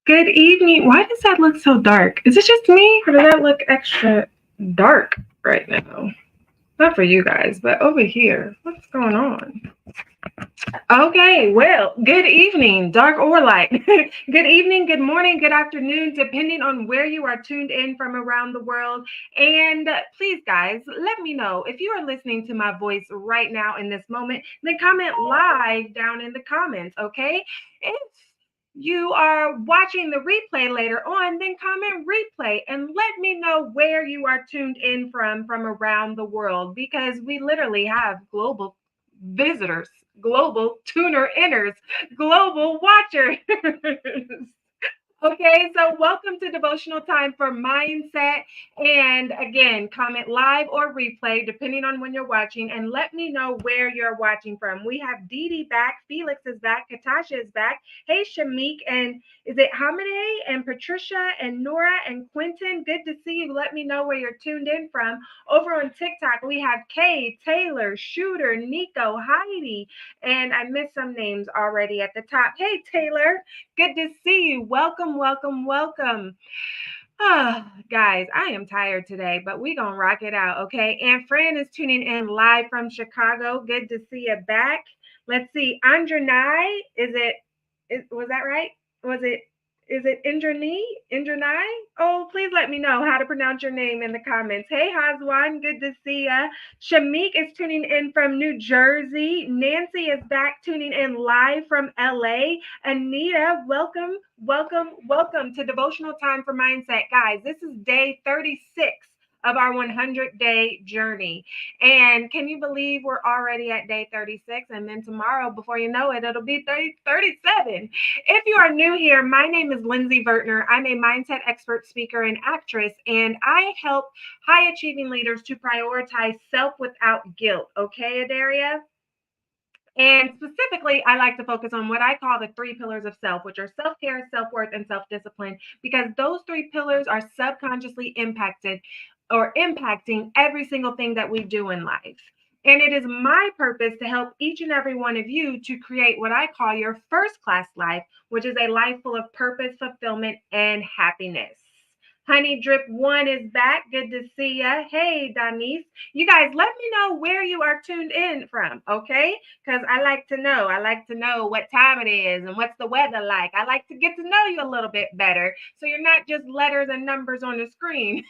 Good evening. Why does that look so dark? Is it just me, or does that look extra dark right now? Not for you guys, but over here. What's going on? Okay, well, good evening, dark or light. Good evening, good morning, good afternoon, depending on where you are tuned in from around the world. And please, guys, let me know if you are listening to my voice right now in this moment, then comment live down in the comments, okay? If you are watching the replay later on, then comment replay and let me know where you are tuned in from around the world, because we literally have global visitors, global tuner inners, global watchers. Okay, so welcome to Devotional Time for Mindset. And again, comment live or replay, depending on when you're watching, and let me know where you're watching from. We have Dee Dee back, Felix is back, Katasha is back. Hey, Shamik, and is it Hamide and Patricia and Nora and Quentin? Good to see you. Let me know where you're tuned in from. Over on TikTok, we have Kay, Taylor, Shooter, Nico, Heidi, and I missed some names already at the top. Hey, Taylor. Good to see you. Welcome, welcome, welcome. Guys, I am tired today, but we gonna rock it out, okay? And Fran is tuning in live from Chicago. Good to see you back. Let's see, Andranai, was that right? Was it is it Indranai? Oh, please let me know how to pronounce your name in the comments. Hey, Hazwan, good to see ya. Shamik is tuning in from New Jersey. Nancy is back tuning in live from LA. Anita, welcome, welcome, welcome to Devotional Time for Mindset. Guys, this is day 36 of our 100-day journey. And can you believe we're already at day 36? And then tomorrow, before you know it, it'll be 37. If you are new here, my name is Lindsay Vertner. I'm a mindset expert, speaker, and actress, and I help high achieving leaders to prioritize self without guilt. Okay, Adaria? And specifically, I like to focus on what I call the three pillars of self, which are self care, self worth, and self discipline, because those three pillars are subconsciously impacted or impacting every single thing that we do in life. And it is my purpose to help each and every one of you to create what I call your first class life, which is a life full of purpose, fulfillment, and happiness. Honey Drip One is back. Good to see ya. Hey, Denise. You guys, let me know where you are tuned in from, okay? Because I like to know. I like to know what time it is and what's the weather like. I like to get to know you a little bit better so you're not just letters and numbers on the screen.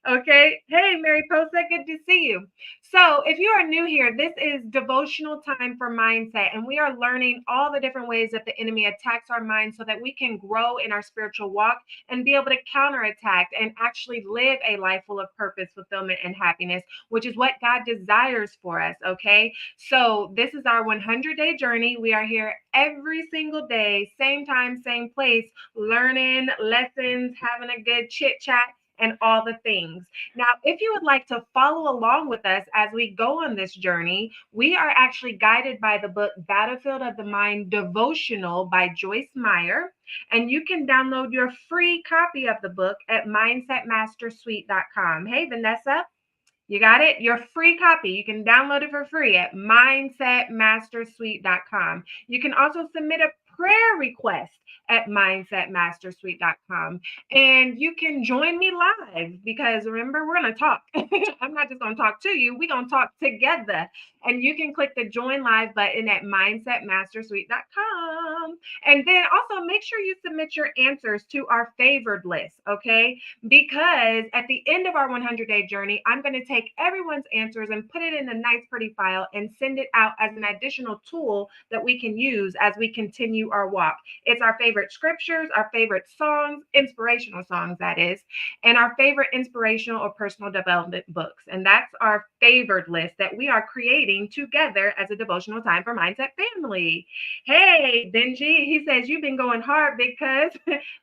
Okay. Hey, Mary Posa, good to see you. So, if you are new here, this is Devotional Time for Mindset, and we are learning all the different ways that the enemy attacks our mind so that we can grow in our spiritual walk and be able to counterattack and actually live a life full of purpose, fulfillment, and happiness, which is what God desires for us. Okay. So, this is our 100-day journey. We are here every single day, same time, same place, learning lessons, having a good chit chat and all the things. Now, if you would like to follow along with us as we go on this journey, we are actually guided by the book Battlefield of the Mind Devotional by Joyce Meyer. And you can download your free copy of the book at mindsetmastersuite.com. Hey, Vanessa. You got it? Your free copy. You can download it for free at mindsetmastersuite.com. You can also submit a prayer request at mindsetmastersuite.com. And you can join me live because remember, we're going to talk. I'm not just going to talk to you, we're going to talk together. And you can click the join live button at mindsetmastersuite.com. And then also make sure you submit your answers to our favored list, okay? Because at the end of our 100-day journey, I'm going to take everyone's answers and put it in a nice, pretty file and send it out as an additional tool that we can use as we continue our walk. It's our favorite scriptures, our favorite songs, inspirational songs, that is, and our favorite inspirational or personal development books. And that's our favored list that we are creating together as a devotional time for Mindset family. Hey, Benji, he says, you've been going hard because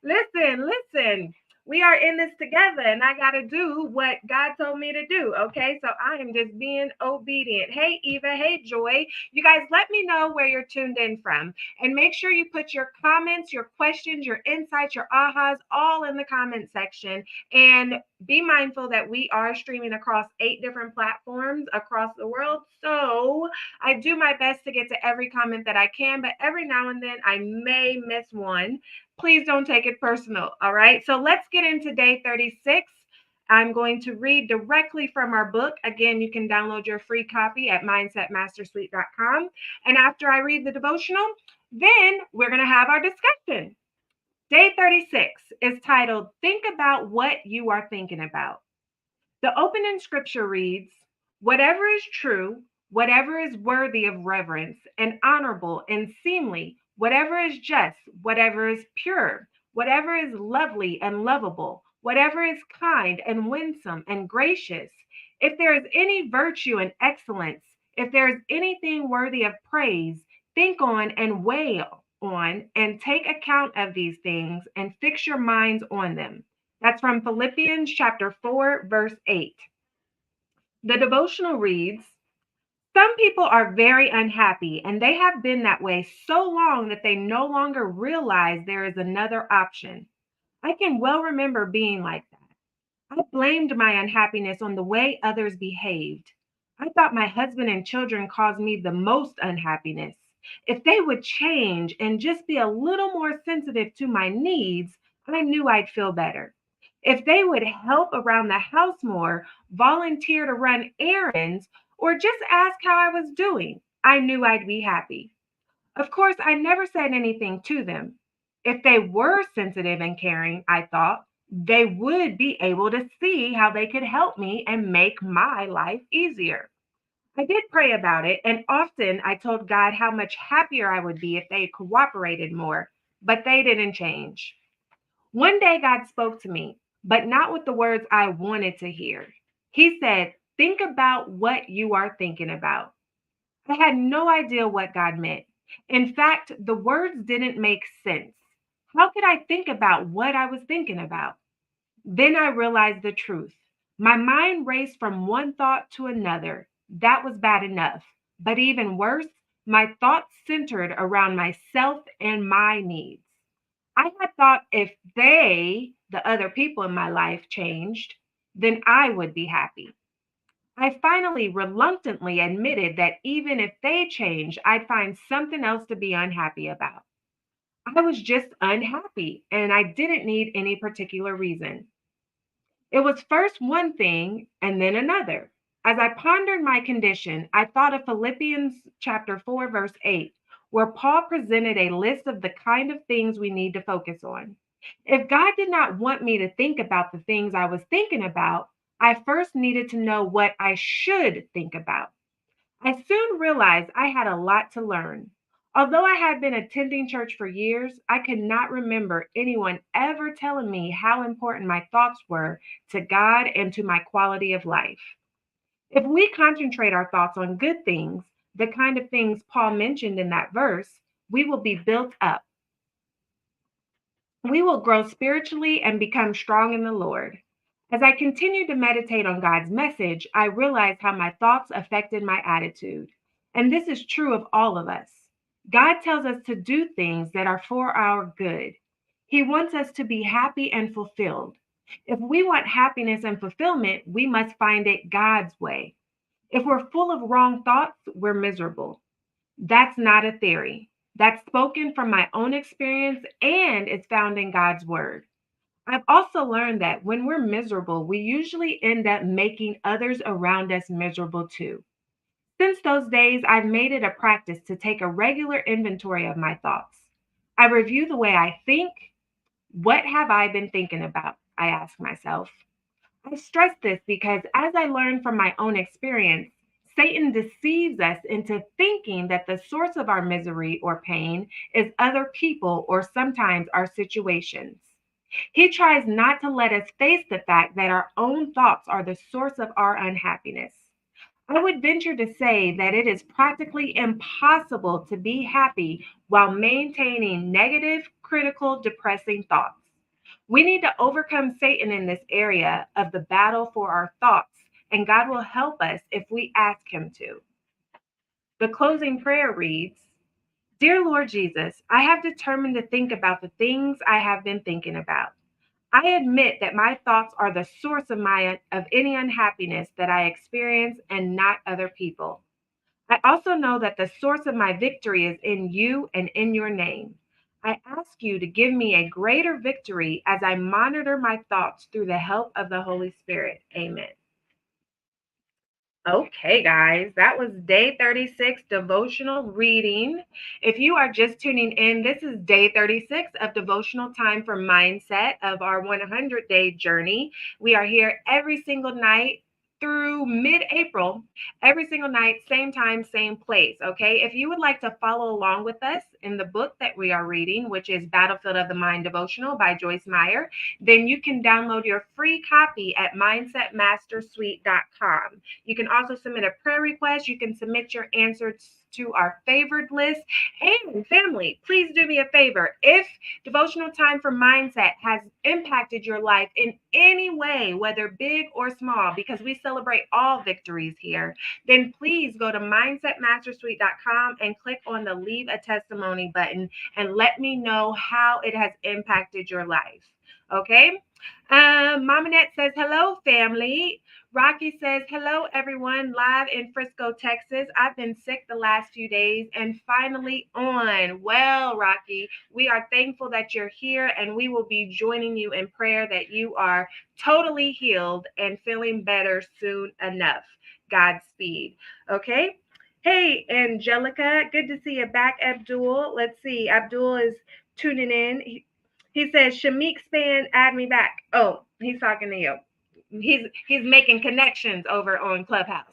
listen. We are in this together and I got to do what God told me to do. Okay. So I am just being obedient. Hey, Eva. Hey, Joy. You guys let me know where you're tuned in from and make sure you put your comments, your questions, your insights, your ahas all in the comment section. And be mindful that we are streaming across 8 different platforms across the world. So I do my best to get to every comment that I can, but every now and then I may miss one. Please don't take it personal. All right. So let's get into day 36. I'm going to read directly from our book. Again, you can download your free copy at mindsetmastersuite.com. And after I read the devotional, then we're going to have our discussion. Day 36 is titled, Think About What You Are Thinking About. The opening scripture reads, whatever is true, whatever is worthy of reverence and honorable and seemly, whatever is just, whatever is pure, whatever is lovely and lovable, whatever is kind and winsome and gracious, if there is any virtue and excellence, if there is anything worthy of praise, think on and weigh. on and take account of these things and fix your minds on them. That's from Philippians chapter 4, verse 8. The devotional reads, some people are very unhappy and they have been that way so long that they no longer realize there is another option. I can well remember being like that. I blamed my unhappiness on the way others behaved. I thought my husband and children caused me the most unhappiness. If they would change and just be a little more sensitive to my needs, I knew I'd feel better. If they would help around the house more, volunteer to run errands, or just ask how I was doing, I knew I'd be happy. Of course, I never said anything to them. If they were sensitive and caring, I thought, they would be able to see how they could help me and make my life easier. I did pray about it, and often I told God how much happier I would be if they cooperated more, but they didn't change. One day, God spoke to me, but not with the words I wanted to hear. He said, think about what you are thinking about. I had no idea what God meant. In fact, the words didn't make sense. How could I think about what I was thinking about? Then I realized the truth. My mind raced from one thought to another. That was bad enough. But even worse, my thoughts centered around myself and my needs. I had thought if they, the other people in my life, changed, then I would be happy. I finally reluctantly admitted that even if they changed, I'd find something else to be unhappy about. I was just unhappy and I didn't need any particular reason. It was first one thing and then another. As I pondered my condition, I thought of Philippians chapter 4, verse 8, where Paul presented a list of the kind of things we need to focus on. If God did not want me to think about the things I was thinking about, I first needed to know what I should think about. I soon realized I had a lot to learn. Although I had been attending church for years, I could not remember anyone ever telling me how important my thoughts were to God and to my quality of life. If we concentrate our thoughts on good things, the kind of things Paul mentioned in that verse, we will be built up. We will grow spiritually and become strong in the Lord. As I continued to meditate on God's message, I realized how my thoughts affected my attitude. And this is true of all of us. God tells us to do things that are for our good. He wants us to be happy and fulfilled. If we want happiness and fulfillment, we must find it God's way. If we're full of wrong thoughts, we're miserable. That's not a theory. That's spoken from my own experience and it's found in God's word. I've also learned that when we're miserable, we usually end up making others around us miserable too. Since those days, I've made it a practice to take a regular inventory of my thoughts. I review the way I think. What have I been thinking about? I ask myself. I stress this because as I learned from my own experience, Satan deceives us into thinking that the source of our misery or pain is other people or sometimes our situations. He tries not to let us face the fact that our own thoughts are the source of our unhappiness. I would venture to say that it is practically impossible to be happy while maintaining negative, critical, depressing thoughts. We need to overcome Satan in this area of the battle for our thoughts, and God will help us if we ask Him to. The closing prayer reads, Dear Lord Jesus, I have determined to think about the things I have been thinking about. I admit that my thoughts are the source of any unhappiness that I experience and not other people. I also know that the source of my victory is in you and in your name. I ask you to give me a greater victory as I monitor my thoughts through the help of the Holy Spirit. Amen. Okay, guys, that was day 36 devotional reading. If you are just tuning in, this is day 36 of devotional time for mindset of our 100-day journey. We are here every single night through mid-April, every single night, same time, same place. Okay, if you would like to follow along with us in the book that we are reading, which is Battlefield of the Mind Devotional by Joyce Meyer, then you can download your free copy at mindsetmastersuite.com. You can also submit a prayer request. You can submit your answered to our favored list. And family, please do me a favor. If Devotional Time for Mindset has impacted your life in any way, whether big or small, because we celebrate all victories here, then please go to mindsetmastersuite.com and click on the Leave a Testimony button and let me know how it has impacted your life. Okay? Mama Net says, hello, family. Rocky says, hello, everyone, live in Frisco, Texas. I've been sick the last few days and finally on. Well, Rocky, we are thankful that you're here and we will be joining you in prayer that you are totally healed and feeling better soon enough. Godspeed. Okay? Hey, Angelica, good to see you back, Abdul. Let's see. Abdul is tuning in. He says, Shamik Span, add me back. Oh, he's talking to you. He's making connections over on Clubhouse.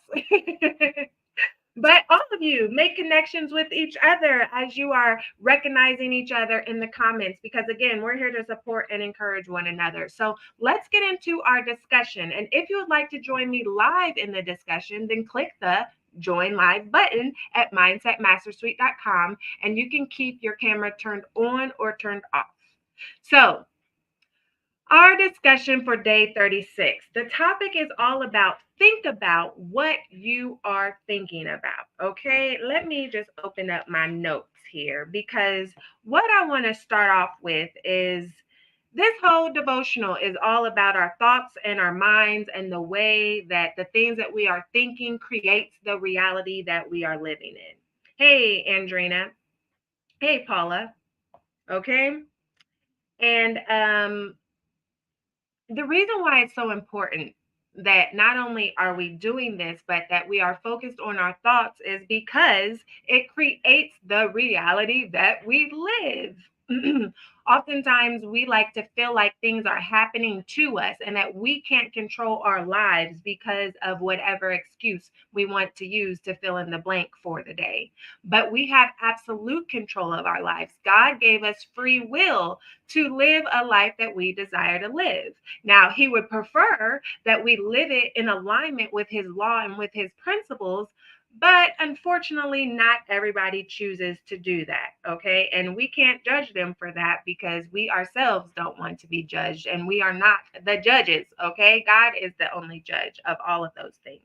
But all of you make connections with each other as you are recognizing each other in the comments, because again, we're here to support and encourage one another. So let's get into our discussion. And if you would like to join me live in the discussion, then click the join live button at mindsetmastersuite.com and you can keep your camera turned on or turned off. So our discussion for day 36. The topic is all about think about what you are thinking about. Okay, let me just open up my notes here because what I want to start off with is this whole devotional is all about our thoughts and our minds and the way that the things that we are thinking creates the reality that we are living in. Hey, Andrina. Hey, Paula. Okay. And the reason why it's so important that not only are we doing this, but that we are focused on our thoughts is because it creates the reality that we live. Oftentimes, we like to feel like things are happening to us and that we can't control our lives because of whatever excuse we want to use to fill in the blank for the day. But we have absolute control of our lives. God gave us free will to live a life that we desire to live. Now, he would prefer that we live it in alignment with his law and with his principles, but unfortunately, not everybody chooses to do that, okay? And we can't judge them for that because we ourselves don't want to be judged and we are not the judges, okay? God is the only judge of all of those things.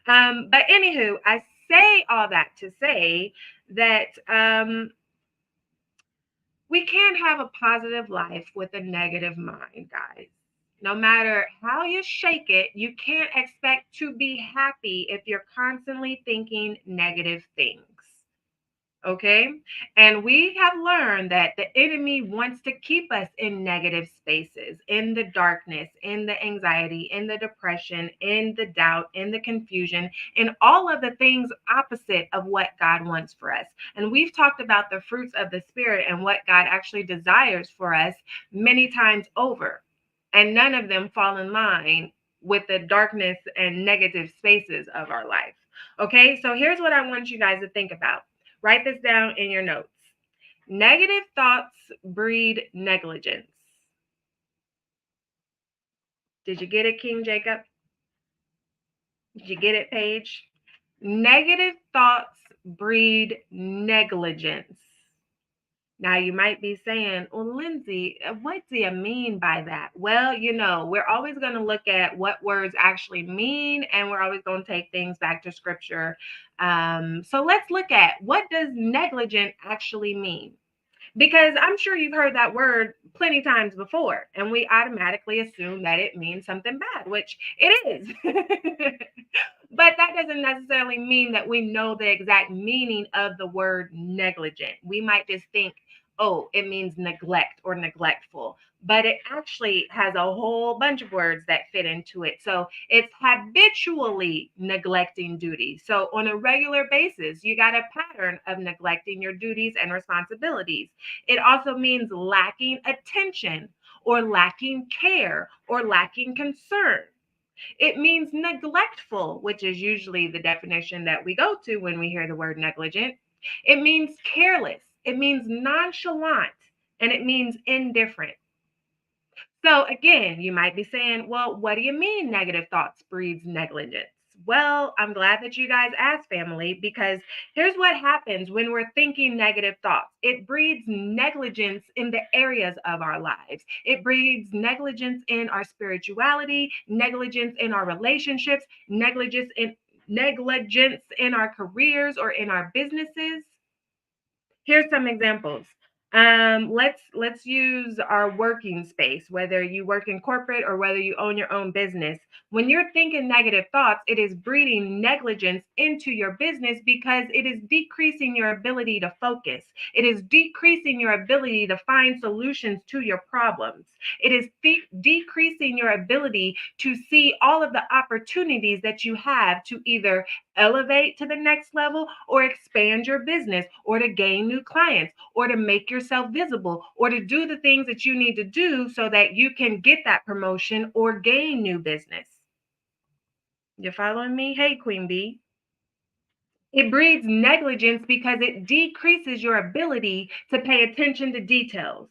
But anywho, I say all that to say that we can't have a positive life with a negative mind, guys. No matter how you shake it, you can't expect to be happy if you're constantly thinking negative things. Okay. And we have learned that the enemy wants to keep us in negative spaces, in the darkness, in the anxiety, in the depression, in the doubt, in the confusion, in all of the things opposite of what God wants for us. And we've talked about the fruits of the Spirit and what God actually desires for us many times over. And none of them fall in line with the darkness and negative spaces of our life. Okay. So here's what I want you guys to think about. Write this down in your notes. Negative thoughts breed negligence. Did you get it, King Jacob? Did you get it, Paige? Negative thoughts breed negligence. Now, you might be saying, well, Lindsay, what do you mean by that? Well, we're always going to look at what words actually mean, and we're always going to take things back to scripture. So let's look at, what does negligent actually mean? Because I'm sure you've heard that word plenty times before, and we automatically assume that it means something bad, which it is. But that doesn't necessarily mean that we know the exact meaning of the word negligent. We might just think, oh, it means neglect or neglectful, but it actually has a whole bunch of words that fit into it. So it's habitually neglecting duties. So on a regular basis, you got a pattern of neglecting your duties and responsibilities. It also means lacking attention or lacking care or lacking concern. It means neglectful, which is usually the definition that we go to when we hear the word negligent. It means careless. It means nonchalant, and it means indifferent. So again, you might be saying, well, what do you mean negative thoughts breeds negligence? Well, I'm glad that you guys asked, family, because here's what happens when we're thinking negative thoughts. It breeds negligence in the areas of our lives. It breeds negligence in our spirituality, negligence in our relationships, negligence in our careers or in our businesses. Here's some examples. Let's use our working space, whether you work in corporate or whether you own your own business. When you're thinking negative thoughts, it is breeding negligence into your business because it is decreasing your ability to focus. It is decreasing your ability to find solutions to your problems. It is decreasing your ability to see all of the opportunities that you have to either elevate to the next level or expand your business or to gain new clients or to make yourself visible or to do the things that you need to do so that you can get that promotion or gain new business. You following me? Hey, Queen Bee. It breeds negligence because it decreases your ability to pay attention to details.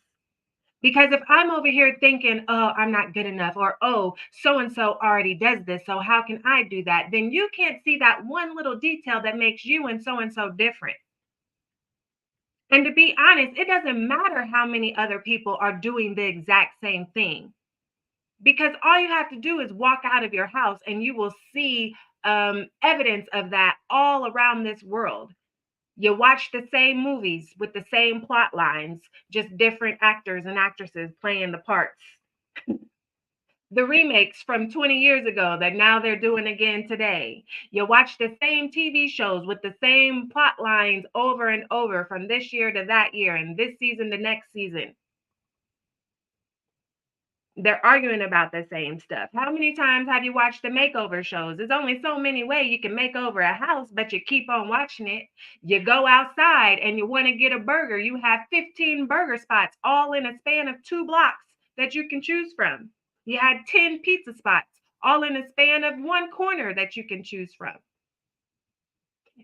Because if I'm over here thinking, oh, I'm not good enough, or oh, so and so already does this, so how can I do that? Then you can't see that one little detail that makes you and so different. And to be honest, it doesn't matter how many other people are doing the exact same thing, because all you have to do is walk out of your house and you will see evidence of that all around this world. You watch the same movies with the same plot lines, just different actors and actresses playing the parts. The remakes from 20 years ago that now they're doing again today. You watch the same TV shows with the same plot lines over and over from this year to that year and this season to next season. They're arguing about the same stuff. How many times have you watched the makeover shows? There's only so many ways you can make over a house, but you keep on watching it. You go outside and you want to get a burger. You have 15 burger spots all in a span of 2 blocks that you can choose from. You had 10 pizza spots all in a span of one corner that you can choose from.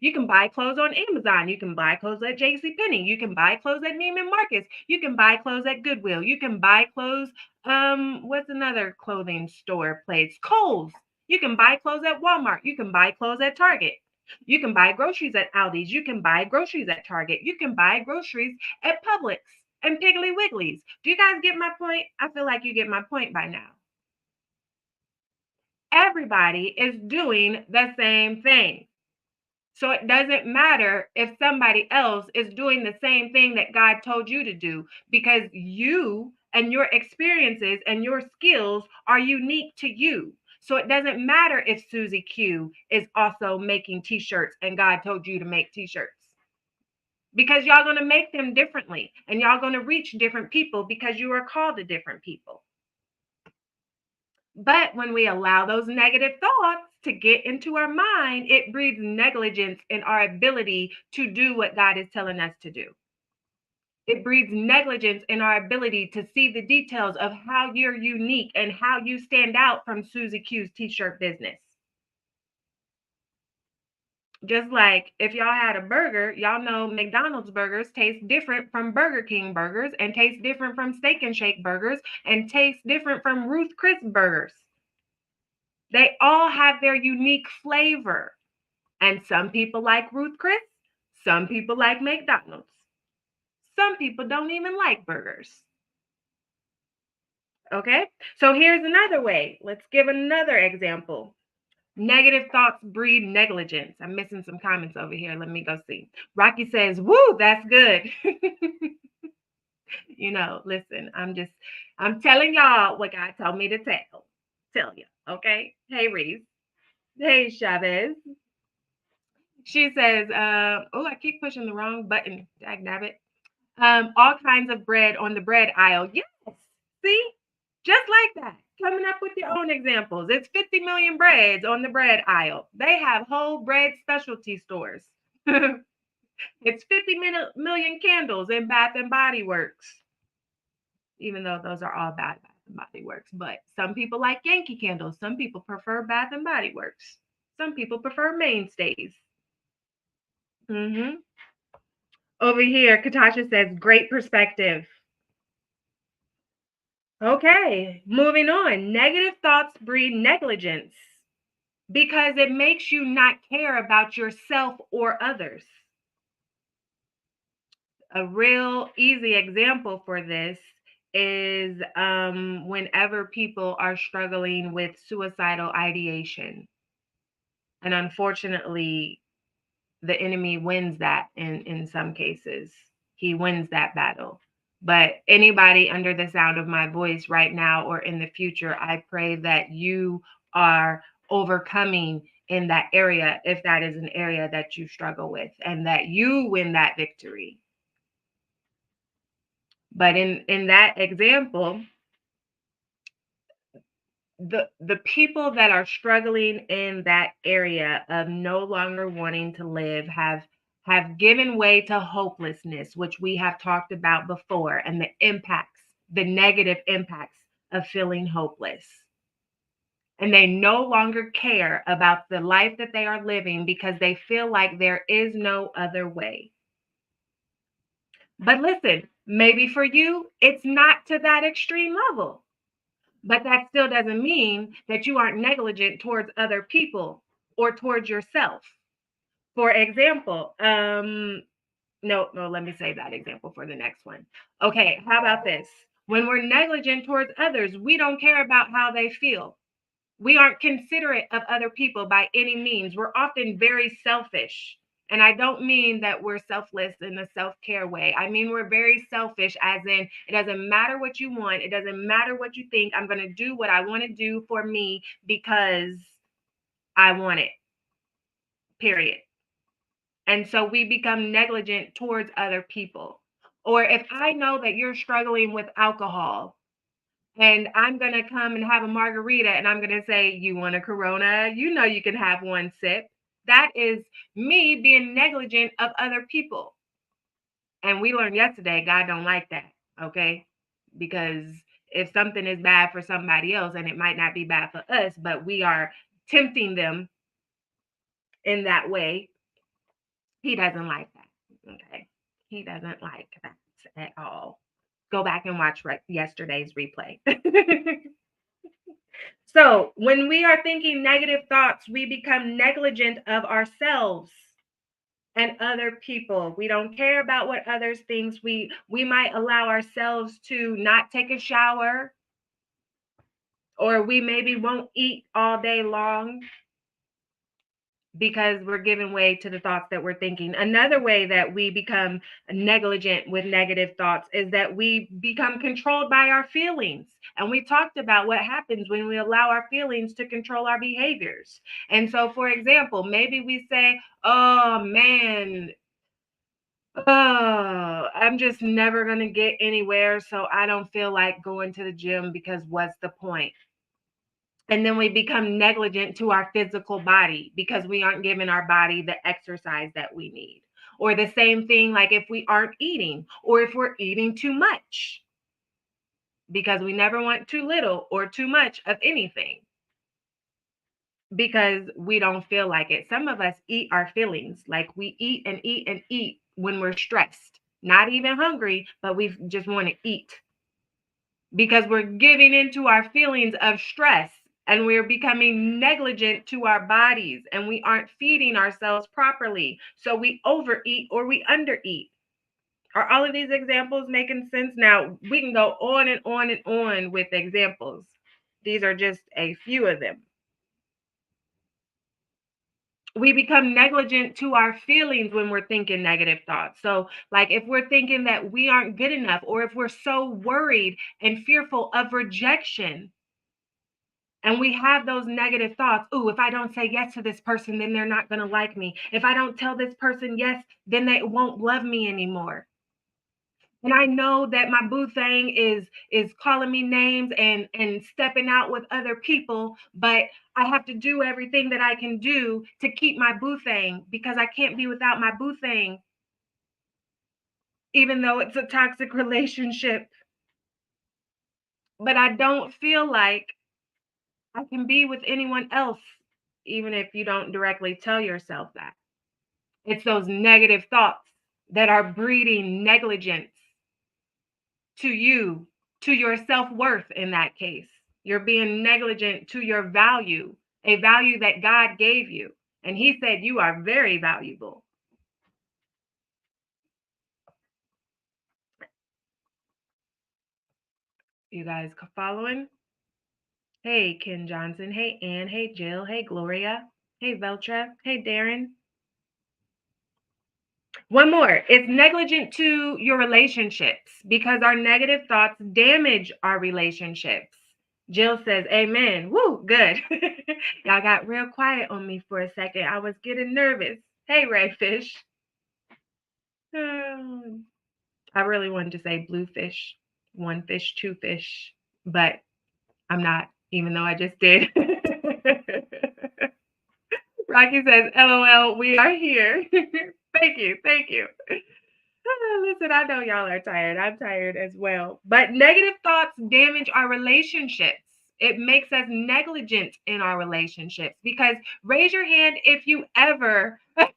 You can buy clothes on Amazon. You can buy clothes at JCPenney. You can buy clothes at Neiman Marcus. You can buy clothes at Goodwill. You can buy clothes. What's another clothing store place? Kohl's. You can buy clothes at Walmart. You can buy clothes at Target. You can buy groceries at Aldi's. You can buy groceries at Target. You can buy groceries at Publix and Piggly Wiggly's. Do you guys get my point? I feel like you get my point by now. Everybody is doing the same thing. So it doesn't matter if somebody else is doing the same thing that God told you to do, because you and your experiences and your skills are unique to you. So it doesn't matter if Susie Q is also making t-shirts and God told you to make t-shirts, because y'all going to make them differently and y'all going to reach different people because you are called to different people. But when we allow those negative thoughts to get into our mind, it breeds negligence in our ability to do what God is telling us to do. It breeds negligence in our ability to see the details of how you're unique and how you stand out from Susie Q's t-shirt business. Just like if y'all had a burger, y'all know McDonald's burgers taste different from Burger King burgers and taste different from Steak and Shake burgers and taste different from Ruth Chris burgers. They all have their unique flavor. And some people like Ruth Chris, some people like McDonald's. Some people don't even like burgers. Okay, so here's another way. Let's give another example. Negative thoughts breed negligence. I'm missing some comments over here. Let me go see. Rocky says, woo, that's good. Listen, I'm telling y'all what God told me to tell you. Okay. Hey, Reese. Hey, Chavez. She says, oh, I keep pushing the wrong button. Dagnabbit. All kinds of bread on the bread aisle. Yes. See? Just like that. Coming up with your own examples. It's 50 million breads on the bread aisle. They have whole bread specialty stores. It's 50 million candles in Bath and Body Works. Even though those are all bad Bath and Body Works. But some people like Yankee candles. Some people prefer Bath and Body Works. Some people prefer Mainstays. Mm-hmm. Over here, Katasha says, great perspective. Okay, moving on. Negative thoughts breed negligence. because it makes you not care about yourself or others. A real easy example for this is whenever people are struggling with suicidal ideation. And unfortunately, the enemy wins that in some cases. He wins that battle. But anybody under the sound of my voice right now or in the future, I pray that you are overcoming in that area, if that is an area that you struggle with, and that you win that victory. But in that example, the people that are struggling in that area of no longer wanting to live have given way to hopelessness, which we have talked about before, and the negative impacts of feeling hopeless. And they no longer care about the life that they are living because they feel like there is no other way. But listen, maybe for you, it's not to that extreme level. But that still doesn't mean that you aren't negligent towards other people or towards yourself. For example, no, let me save that example for the next one. Okay, how about this? When we're negligent towards others, we don't care about how they feel. We aren't considerate of other people by any means. We're often very selfish. And I don't mean that we're selfless in a self-care way. I mean, we're very selfish, as in, it doesn't matter what you want. It doesn't matter what you think. I'm going to do what I want to do for me because I want it, period. And so we become negligent towards other people. Or if I know that you're struggling with alcohol, and I'm going to come and have a margarita and I'm going to say, you want a Corona? You know, you can have one sip. That is me being negligent of other people. And we learned yesterday, God don't like that. Okay. Because if something is bad for somebody else, and it might not be bad for us, but we are tempting them in that way, he doesn't like that. Okay. He doesn't like that at all. Go back and watch yesterday's replay. So, when we are thinking negative thoughts, we become negligent of ourselves and other people. We don't care about what others think. We might allow ourselves to not take a shower, or we maybe won't eat all day long because we're giving way to the thoughts that we're thinking. Another way that we become negligent with negative thoughts is that we become controlled by our feelings. And we talked about what happens when we allow our feelings to control our behaviors. And so, for example, maybe we say, oh man, oh, I'm just never going to get anywhere. So I don't feel like going to the gym because what's the point? And then we become negligent to our physical body because we aren't giving our body the exercise that we need. Or the same thing, like if we aren't eating, or if we're eating too much, because we never want too little or too much of anything because we don't feel like it. Some of us eat our feelings, like we eat and eat and eat when we're stressed, not even hungry, but we just want to eat because we're giving into our feelings of stress. And we're becoming negligent to our bodies, and we aren't feeding ourselves properly. So we overeat or we undereat. Are all of these examples making sense? Now, we can go on and on and on with examples. These are just a few of them. We become negligent to our feelings when we're thinking negative thoughts. So, like if we're thinking that we aren't good enough, or if we're so worried and fearful of rejection, and we have those negative thoughts. Ooh, if I don't say yes to this person, then they're not going to like me. If I don't tell this person yes, then they won't love me anymore. And I know that my boo thing is calling me names and stepping out with other people, but I have to do everything that I can do to keep my boo thing because I can't be without my boo thing, even though it's a toxic relationship. But I don't feel like I can be with anyone else, even if you don't directly tell yourself that. It's those negative thoughts that are breeding negligence to you, to your self-worth in that case. You're being negligent to your value a value that God gave you. And he said, you are very valuable. You guys following? Hey, Ken Johnson. Hey, Ann. Hey, Jill. Hey, Gloria. Hey, Veltra. Hey, Darren. One more. It's negligent to your relationships because our negative thoughts damage our relationships. Jill says, amen. Woo, good. Y'all got real quiet on me for a second. I was getting nervous. Hey, Redfish. I really wanted to say bluefish, one fish, two fish, but I'm not, even though I just did. Rocky says, LOL, we are here. Thank you. Thank you. Listen, I know y'all are tired. I'm tired as well. But negative thoughts damage our relationships. It makes us negligent in our relationships because raise your hand if you ever. Okay,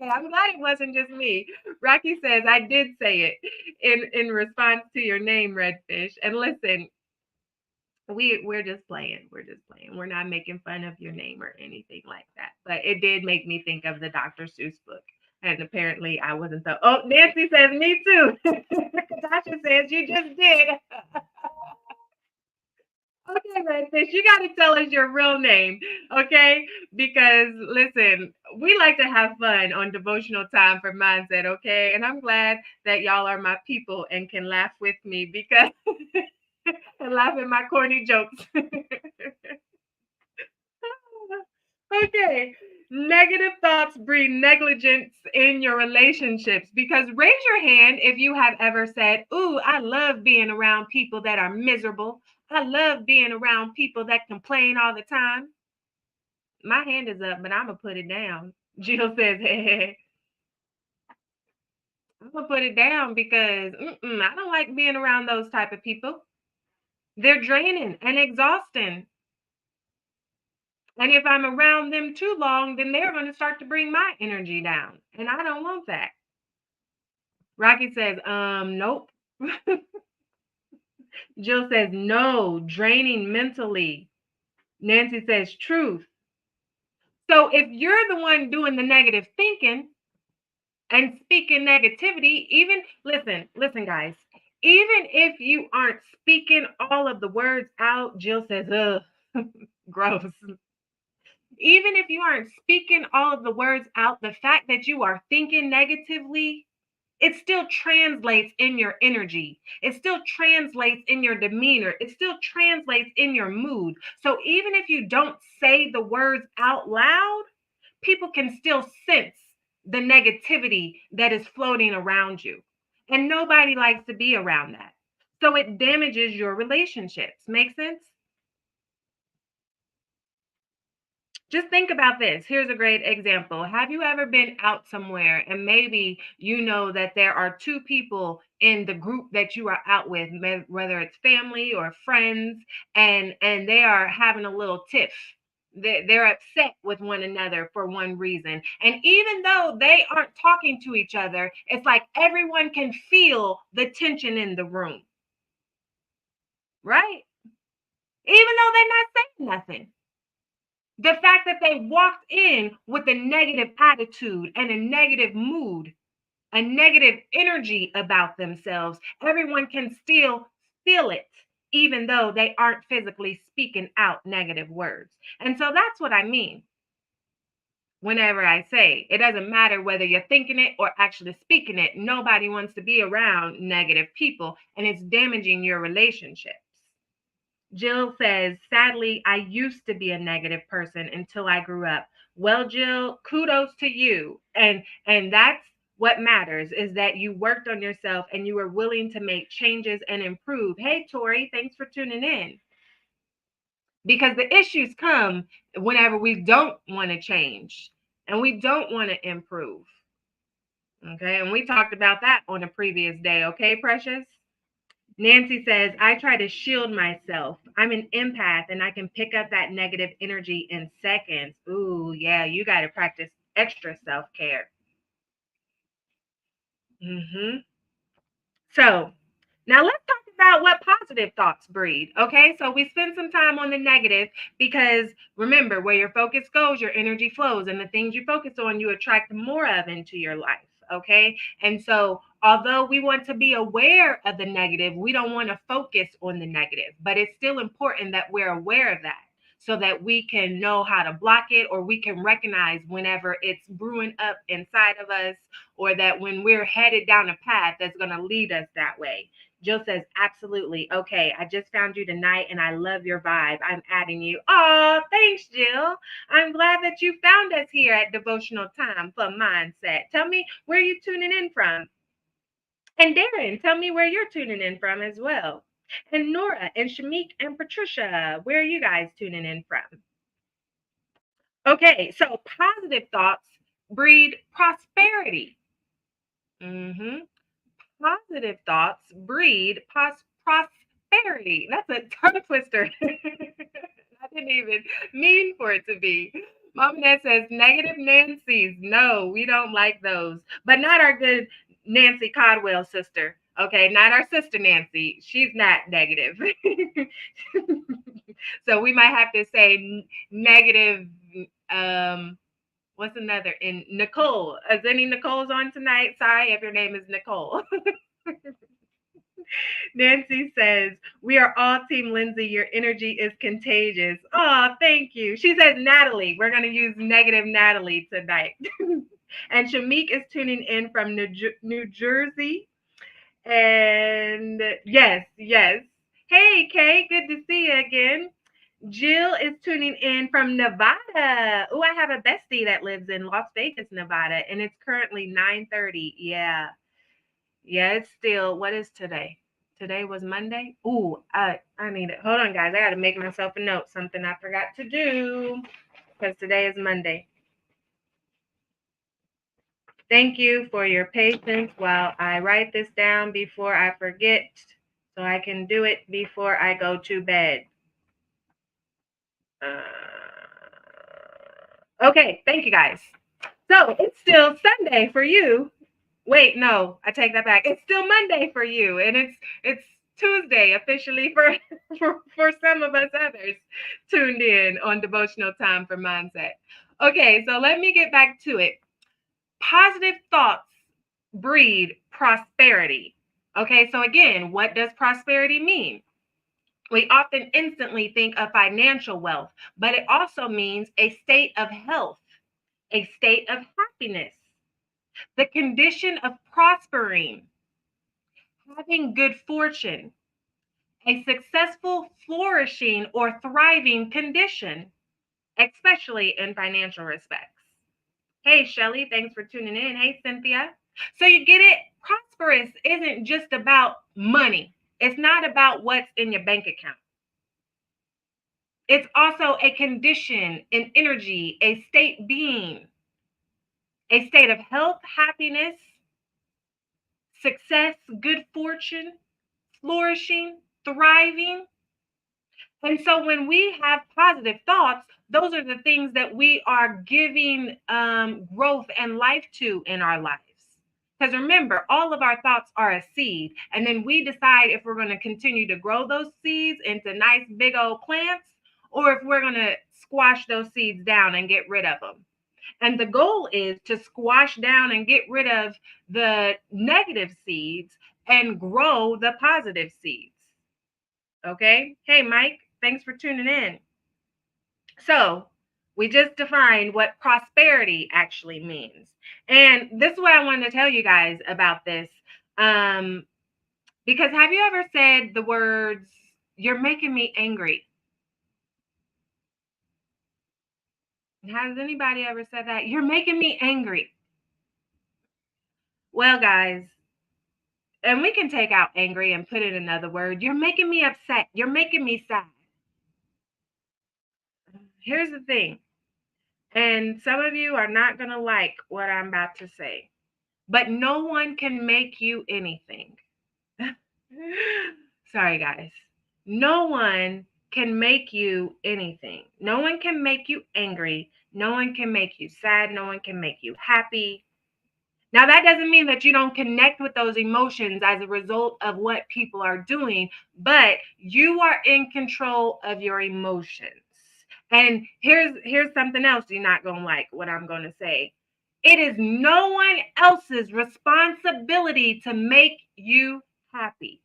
I'm glad it wasn't just me. Rocky says I did say it in response to your name, Redfish. And listen, we're just playing. We're just playing. We're not making fun of your name or anything like that. But it did make me think of the Dr. Seuss book. And apparently I wasn't the Nancy says me too. Tasha says you just did. Okay, Redfish, you got to tell us your real name, okay? Because listen, we like to have fun on devotional time for mindset, okay? And I'm glad that y'all are my people and can laugh with me because and laugh at my corny jokes. Okay. Negative thoughts breed negligence in your relationships because raise your hand if you have ever said, ooh, I love being around people that are miserable. I love being around people that complain all the time. My hand is up, but I'm going to put it down. Jill says, hey, I'm going to put it down because I don't like being around those type of people. They're draining and exhausting. And if I'm around them too long, then they're going to start to bring my energy down. And I don't want that. Rocky says, nope. Jill says, no, draining mentally. Nancy says, truth. So if you're the one doing the negative thinking and speaking negativity, listen, guys, even if you aren't speaking all of the words out, Jill says, ugh, gross. Even if you aren't speaking all of the words out, the fact that you are thinking negatively, it still translates in your energy. It still translates in your demeanor. It still translates in your mood. So even if you don't say the words out loud, people can still sense the negativity that is floating around you. And nobody likes to be around that. So it damages your relationships. Make sense? Just think about this. Here's a great example. Have you ever been out somewhere and maybe you know that there are two people in the group that you are out with, whether it's family or friends, and they are having a little tiff. They're upset with one another for one reason. And even though they aren't talking to each other, it's like everyone can feel the tension in the room, right? Even though they're not saying nothing. The fact that they walked in with a negative attitude and a negative mood, a negative energy about themselves, everyone can still feel it, even though they aren't physically speaking out negative words. And so that's what I mean whenever I say it doesn't matter whether you're thinking it or actually speaking it. Nobody wants to be around negative people, and it's damaging your relationships. Jill says, sadly, I used to be a negative person until I grew up. Well, Jill, kudos to you. And that's what matters is that you worked on yourself and you were willing to make changes and improve. Hey, Tori, thanks for tuning in. Because the issues come whenever we don't want to change and we don't want to improve. Okay, and we talked about that on a previous day. Okay, Precious? Nancy says, I try to shield myself. I'm an empath and I can pick up that negative energy in seconds. Ooh, yeah, you got to practice extra self-care. So now let's talk about what positive thoughts breed. Okay, so we spend some time on the negative because remember, where your focus goes, your energy flows, and the things you focus on, you attract more of into your life. Okay, and so although we want to be aware of the negative, we don't want to focus on the negative, but it's still important that we're aware of that so that we can know how to block it, or we can recognize whenever it's brewing up inside of us, or that when we're headed down a path that's going to lead us that way. Jill says, absolutely. Okay, I just found you tonight and I love your vibe. I'm adding you. Oh, thanks, Jill. I'm glad that you found us here at Devotional Time for Mindset. Tell me where you tuning in from. And Darren, tell me where you're tuning in from as well. And Nora and Shamik and Patricia, where are you guys tuning in from? Okay, so positive thoughts breed prosperity. Mm-hmm. Positive thoughts breed prosperity. That's a tongue twister. I didn't even mean for it to be. Mom Ned says negative Nancy's. No, we don't like those. But not our good Nancy Codwell sister. Okay, not our sister Nancy. She's not negative. So we might have to say negative. What's another? In Nicole. Is any Nicole's on tonight? Sorry if your name is Nicole. Nancy says, we are all Team Lindsay. Your energy is contagious. Oh, thank you. She says, Natalie. We're going to use negative Natalie tonight. And Shamik is tuning in from New Jersey. And yes, yes. Hey, Kay, good to see you again. Jill is tuning in from Nevada. Oh, I have a bestie that lives in Las Vegas, Nevada, and it's currently 9:30. Yeah. Yeah, it's still, what is today? Today was Monday. Ooh, I need it. Hold on, guys. I got to make myself a note. Something I forgot to do because today is Monday. Thank you for your patience while I write this down before I forget so I can do it before I go to bed. Okay, thank you guys. So it's still Sunday for you. Wait, no, I take that back. It's still Monday for you, and it's Tuesday officially for some of us others tuned in on Devotional Time for Mindset. Okay, so let me get back to it. Positive thoughts breed prosperity. Okay, so again, what does prosperity mean? We often instantly think of financial wealth, but it also means a state of health, a state of happiness, the condition of prospering, having good fortune, a successful, flourishing, or thriving condition, especially in financial respects. Hey, Shelly, thanks for tuning in. Hey, Cynthia. So you get it? Prosperous isn't just about money. It's not about what's in your bank account. It's also a condition, an energy, a state being, a state of health, happiness, success, good fortune, flourishing, thriving. And so when we have positive thoughts, those are the things that we are giving growth and life to in our lives. Because remember, all of our thoughts are a seed. And then we decide if we're going to continue to grow those seeds into nice big old plants, or if we're going to squash those seeds down and get rid of them. And the goal is to squash down and get rid of the negative seeds and grow the positive seeds. Okay. Hey, Mike, thanks for tuning in. So we just defined what prosperity actually means. And this is what I wanted to tell you guys about this. Because have you ever said the words, you're making me angry? Has anybody ever said that? You're making me angry. Well, guys, and we can take out angry and put in another word. You're making me upset. You're making me sad. Here's the thing. And some of you are not going to like what I'm about to say, but no one can make you anything. Sorry, guys. No one can make you anything. No one can make you angry. No one can make you sad. No one can make you happy. Now, that doesn't mean that you don't connect with those emotions as a result of what people are doing, but you are in control of your emotions. And here's something else you're not going to like what I'm going to say. It is no one else's responsibility to make you happy.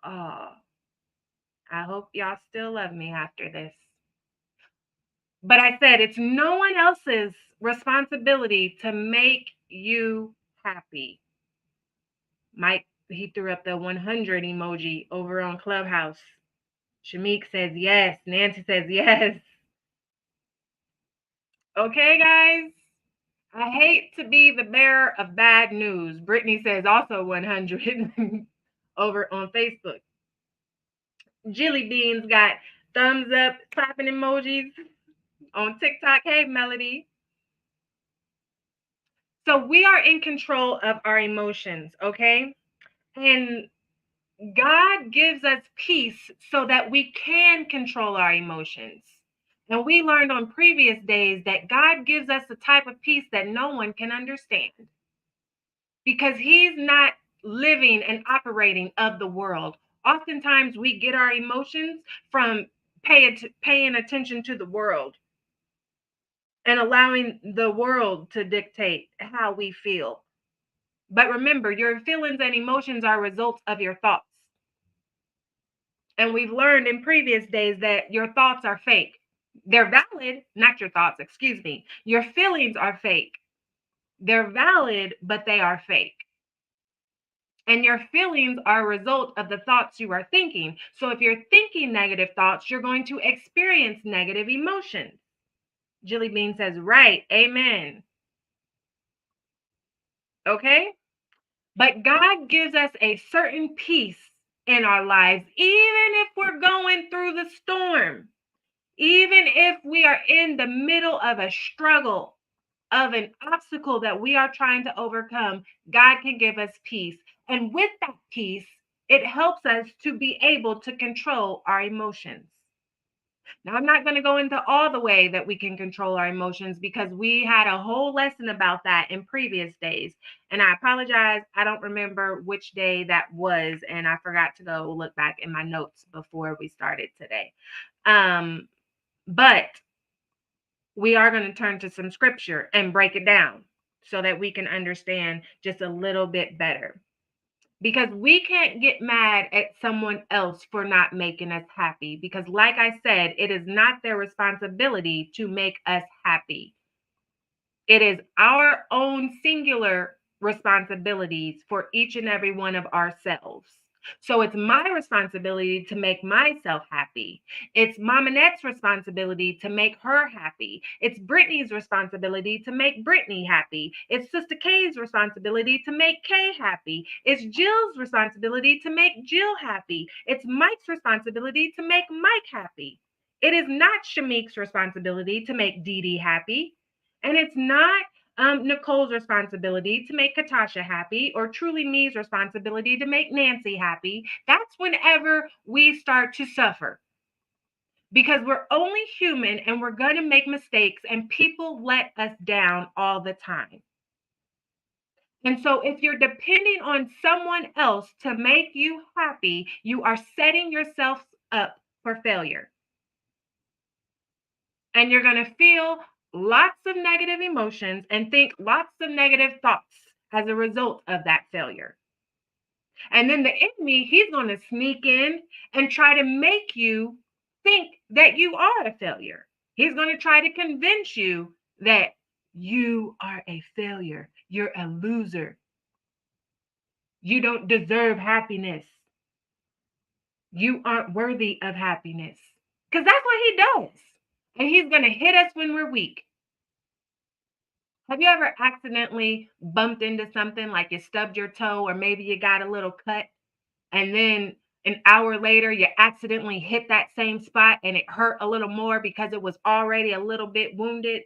Oh, I hope y'all still love me after this. But I said it's no one else's responsibility to make you happy. Mike, he threw up the 100 emoji over on Clubhouse. Shamik says yes. Nancy says yes. Okay, guys. I hate to be the bearer of bad news. Brittany says also 100 over on Facebook. Jilly Beans got thumbs up, clapping emojis on TikTok. Hey, Melody. So we are in control of our emotions, okay? And God gives us peace so that we can control our emotions. And we learned on previous days that God gives us a type of peace that no one can understand because He's not living and operating of the world. Oftentimes, we get our emotions from paying attention to the world and allowing the world to dictate how we feel. But remember, your feelings and emotions are results of your thoughts. And we've learned in previous days that your thoughts are fake. They're valid, not your thoughts, excuse me. Your feelings are fake. They're valid, but they are fake. And your feelings are a result of the thoughts you are thinking. So if you're thinking negative thoughts, you're going to experience negative emotions. Jilly Bean says, right, amen. Okay? But God gives us a certain peace in our lives, even if we're going through the storm. Even if we are in the middle of a struggle, of an obstacle that we are trying to overcome, God can give us peace. And with that peace, it helps us to be able to control our emotions. Now, I'm not going to go into all the way that we can control our emotions because we had a whole lesson about that in previous days. And I apologize, I don't remember which day that was, and I forgot to go look back in my notes before we started today. But we are going to turn to some scripture and break it down so that we can understand just a little bit better. Because we can't get mad at someone else for not making us happy. Because, like I said, it is not their responsibility to make us happy. It is our own singular responsibilities for each and every one of ourselves. So it's my responsibility to make myself happy. It's Mom Annette's responsibility to make her happy. It's Brittany's responsibility to make Brittany happy. It's Sister Kay's responsibility to make Kay happy. It's Jill's responsibility to make Jill happy. It's Mike's responsibility to make Mike happy. It is not Shamik's responsibility to make Dee Dee happy. And it's not Nicole's responsibility to make Katasha happy or truly me's responsibility to make Nancy happy. That's whenever we start to suffer because we're only human and we're going to make mistakes and people let us down all the time. And so if you're depending on someone else to make you happy, you are setting yourself up for failure. And you're going to feel lots of negative emotions and think lots of negative thoughts as a result of that failure. And then the enemy, he's going to sneak in and try to make you think that you are a failure. He's going to try to convince you that you are a failure. You're a loser. You don't deserve happiness. You aren't worthy of happiness. Because that's what he does. And he's going to hit us when we're weak. Have you ever accidentally bumped into something like you stubbed your toe or maybe you got a little cut and then an hour later you accidentally hit that same spot and it hurt a little more because it was already a little bit wounded?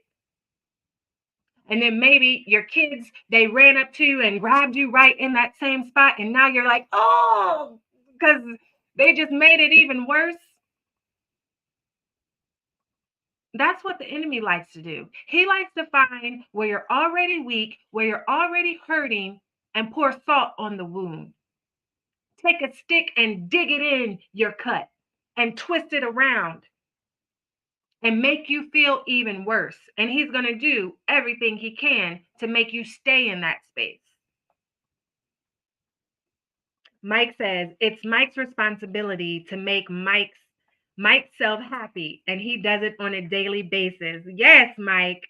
And then maybe your kids, they ran up to you and grabbed you right in that same spot and now you're like, oh, because they just made it even worse. That's what the enemy likes to do. He likes to find where you're already weak, where you're already hurting, and pour salt on the wound. Take a stick and dig it in your cut and twist it around and make you feel even worse. And he's going to do everything he can to make you stay in that space. Mike says it's Mike's responsibility to make Mike's self happy, and he does it on a daily basis. Yes, Mike.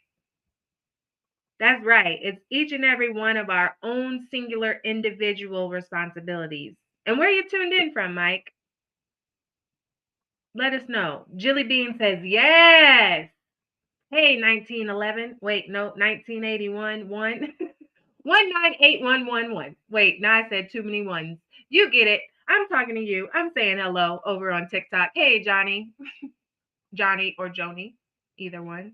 That's right. It's each and every one of our own singular individual responsibilities. And where are you tuned in from, Mike? Let us know. Jilly Bean says, yes. Hey, 1911. Wait, no, 1981. 1981111. Wait, now I said too many ones. You get it. I'm talking to you. I'm saying hello over on TikTok. Hey, Johnny. Johnny or Joni, either one.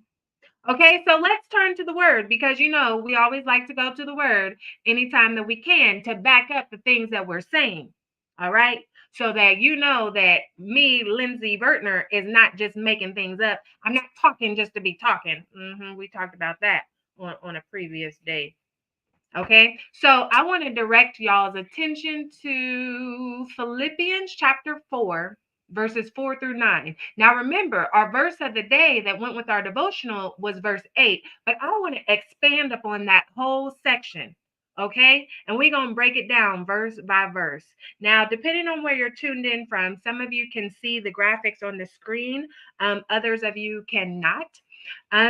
Okay, so let's turn to the word because we always like to go to the word anytime that we can to back up the things that we're saying. All right, so that you know that me, Lindsay Vertner, is not just making things up. I'm not talking just to be talking. We talked about that on a previous day. Okay, so I want to direct y'all's attention to Philippians chapter 4, verses 4 through 9. Now, remember, our verse of the day that went with our devotional was verse 8, but I want to expand upon that whole section. Okay, and we're going to break it down verse by verse. Now, depending on where you're tuned in from, some of you can see the graphics on the screen, others of you cannot.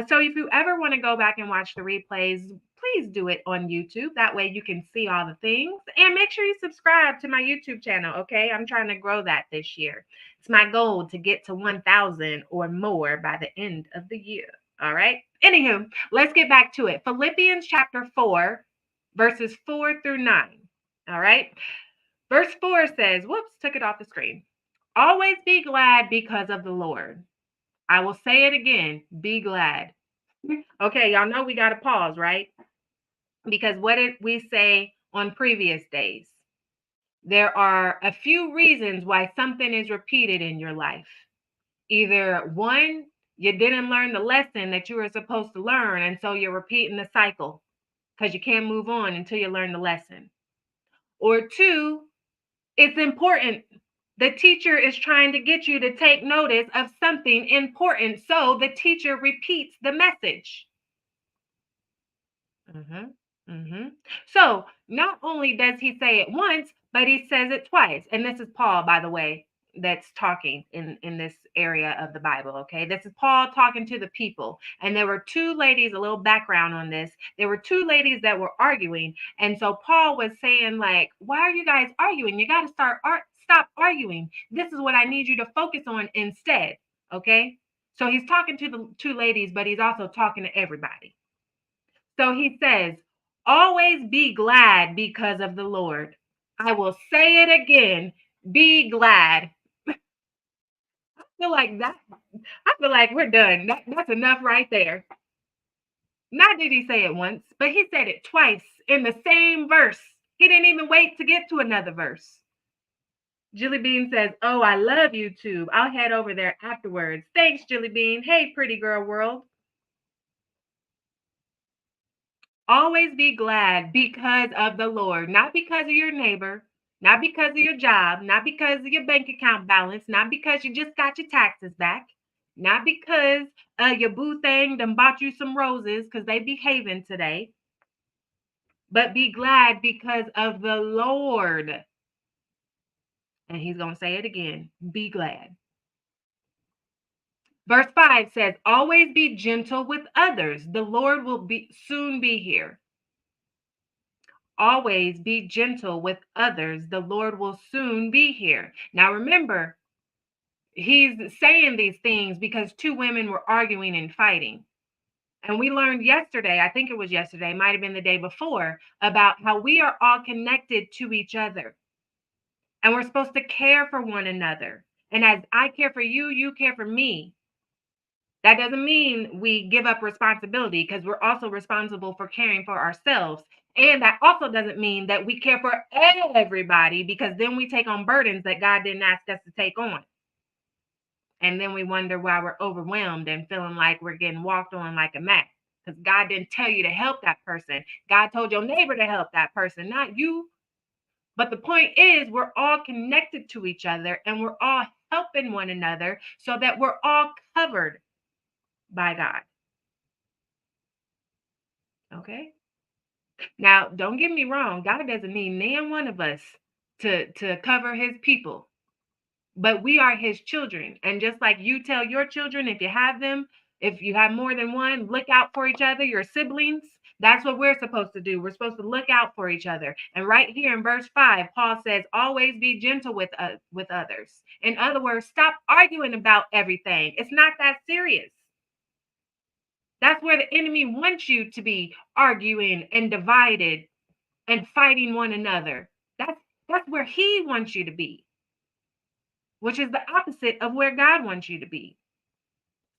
So if you ever want to go back and watch the replays, please do it on YouTube. That way you can see all the things. And make sure you subscribe to my YouTube channel, okay? I'm trying to grow that this year. It's my goal to get to 1,000 or more by the end of the year. All right? Anywho, let's get back to it. Philippians chapter 4, verses 4 through 9. All right? Verse 4 says, whoops, took it off the screen. Always be glad because of the Lord. I will say it again, be glad. Okay, y'all know we got to pause, right? Because what did we say on previous days? There are a few reasons why something is repeated in your life. Either one, you didn't learn the lesson that you were supposed to learn, and so you're repeating the cycle because you can't move on until you learn the lesson. Or two, it's important. The teacher is trying to get you to take notice of something important, so the teacher repeats the message. So not only does he say it once, but he says it twice. And this is Paul, by the way, that's talking in this area of the Bible. Okay, this is Paul talking to the people. And there were two ladies, a little background on this. There were two ladies that were arguing. And so Paul was saying, like, why are you guys arguing? You got to stop arguing. This is what I need you to focus on instead. Okay, so he's talking to the two ladies, but he's also talking to everybody. So he says, always be glad because of the Lord. I will say it again, be glad. I feel like that. I feel like we're done. That's enough right there. Not did he say it once, but he said it twice in the same verse. He didn't even wait to get to another verse. Jilly Bean says, oh, I love YouTube. I'll head over there afterwards. Thanks, Jilly Bean. Hey, pretty girl world. Always be glad because of the Lord, not because of your neighbor, not because of your job, not because of your bank account balance, not because you just got your taxes back, not because your boo thing done bought you some roses because they behaving today, but be glad because of the Lord. And he's going to say it again, be glad. Verse 5 says, always be gentle with others. The Lord will soon be here. Always be gentle with others. The Lord will soon be here. Now remember, he's saying these things because two women were arguing and fighting. And we learned yesterday, I think it was yesterday, might have been the day before, about how we are all connected to each other. And we're supposed to care for one another. And as I care for you, you care for me. That doesn't mean we give up responsibility because we're also responsible for caring for ourselves. And that also doesn't mean that we care for everybody because then we take on burdens that God didn't ask us to take on. And then we wonder why we're overwhelmed and feeling like we're getting walked on like a mat. Because God didn't tell you to help that person. God told your neighbor to help that person, not you. But the point is, we're all connected to each other and we're all helping one another so that we're all covered by God. Okay? Now, don't get me wrong. God doesn't need neither one of us to cover his people. But we are his children. And just like you tell your children, if you have them, if you have more than one, look out for each other, your siblings. That's what we're supposed to do. We're supposed to look out for each other. And right here in verse 5, Paul says, always be gentle with others. In other words, stop arguing about everything. It's not that serious. That's where the enemy wants you to be, arguing and divided and fighting one another. That's where he wants you to be, which is the opposite of where God wants you to be.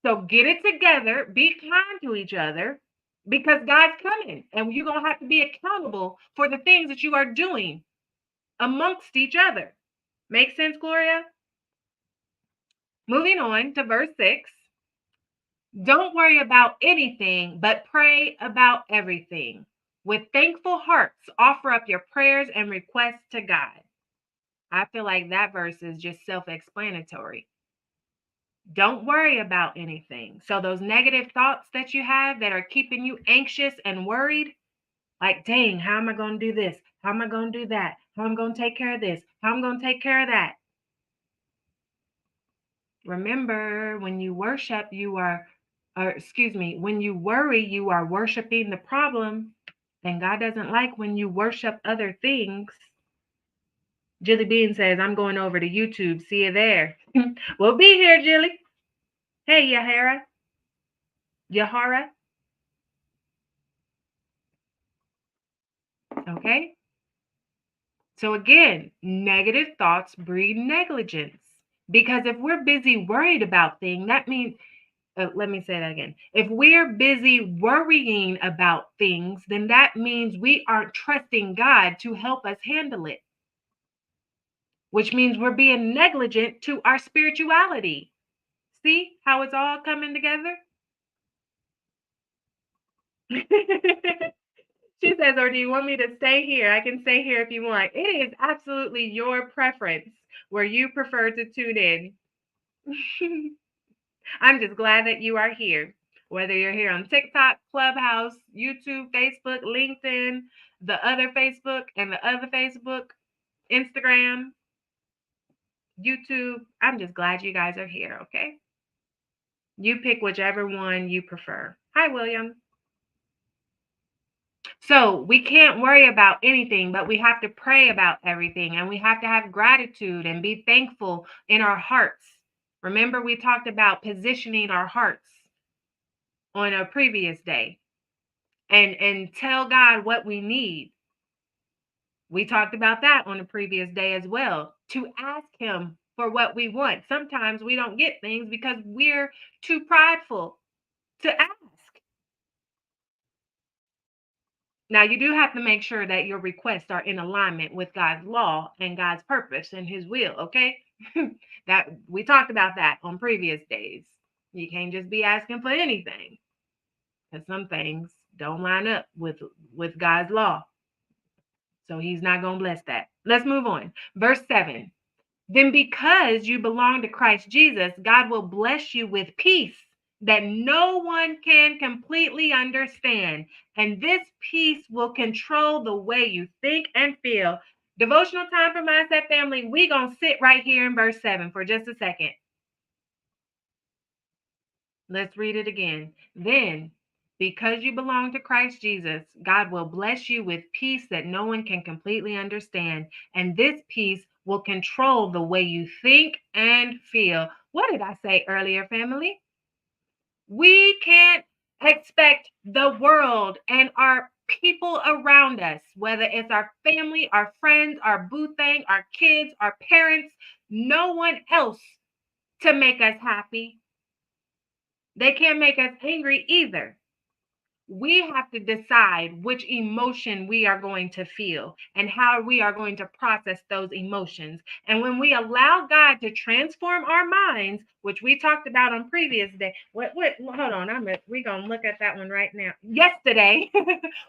So get it together, be kind to each other, because God's coming and you're going to have to be accountable for the things that you are doing amongst each other. Make sense, Gloria? Moving on to verse 6. Don't worry about anything, but pray about everything. With thankful hearts, offer up your prayers and requests to God. I feel like that verse is just self-explanatory. Don't worry about anything. So those negative thoughts that you have that are keeping you anxious and worried, like, dang, how am I going to do this? How am I going to do that? How am I going to take care of this? How am I going to take care of that? Remember, when you worship, when you worry, you are worshiping the problem. And God doesn't like when you worship other things. Jilly Bean says, I'm going over to YouTube. See you there. We'll be here, Jilly. Hey, Yahara. Okay. So again, negative thoughts breed negligence. Because if we're busy worried about things, that means, let me say that again. If we're busy worrying about things, then that means we aren't trusting God to help us handle it, which means we're being negligent to our spirituality. See how it's all coming together? She says, or do you want me to stay here? I can stay here if you want. It is absolutely your preference where you prefer to tune in. I'm just glad that you are here. Whether you're here on TikTok, Clubhouse, YouTube, Facebook, LinkedIn, the other Facebook, and the other Facebook, Instagram, YouTube, I'm just glad you guys are here, okay? You pick whichever one you prefer. Hi, William. So we can't worry about anything, but we have to pray about everything, and we have to have gratitude and be thankful in our hearts. Remember, we talked about positioning our hearts on a previous day and tell God what we need. We talked about that on the previous day as well, to ask him for what we want. Sometimes we don't get things because we're too prideful to ask. Now, you do have to make sure that your requests are in alignment with God's law and God's purpose and his will, okay? That we talked about that on previous days. You can't just be asking for anything, because some things don't line up with God's law. So he's not going to bless that. Let's move on. Verse 7. Then because you belong to Christ Jesus, God will bless you with peace that no one can completely understand. And this peace will control the way you think and feel. Devotional time for Mindset Family. We're going to sit right here in verse 7 for just a second. Let's read it again. Then, because you belong to Christ Jesus, God will bless you with peace that no one can completely understand. And this peace will control the way you think and feel. What did I say earlier, family? We can't expect the world and our people around us, whether it's our family, our friends, our boo thing, our kids, our parents, no one else to make us happy. They can't make us angry either. We have to decide which emotion we are going to feel and how we are going to process those emotions. And when we allow God to transform our minds, which we talked about on previous day, hold on, we're gonna look at that one right now. Yesterday,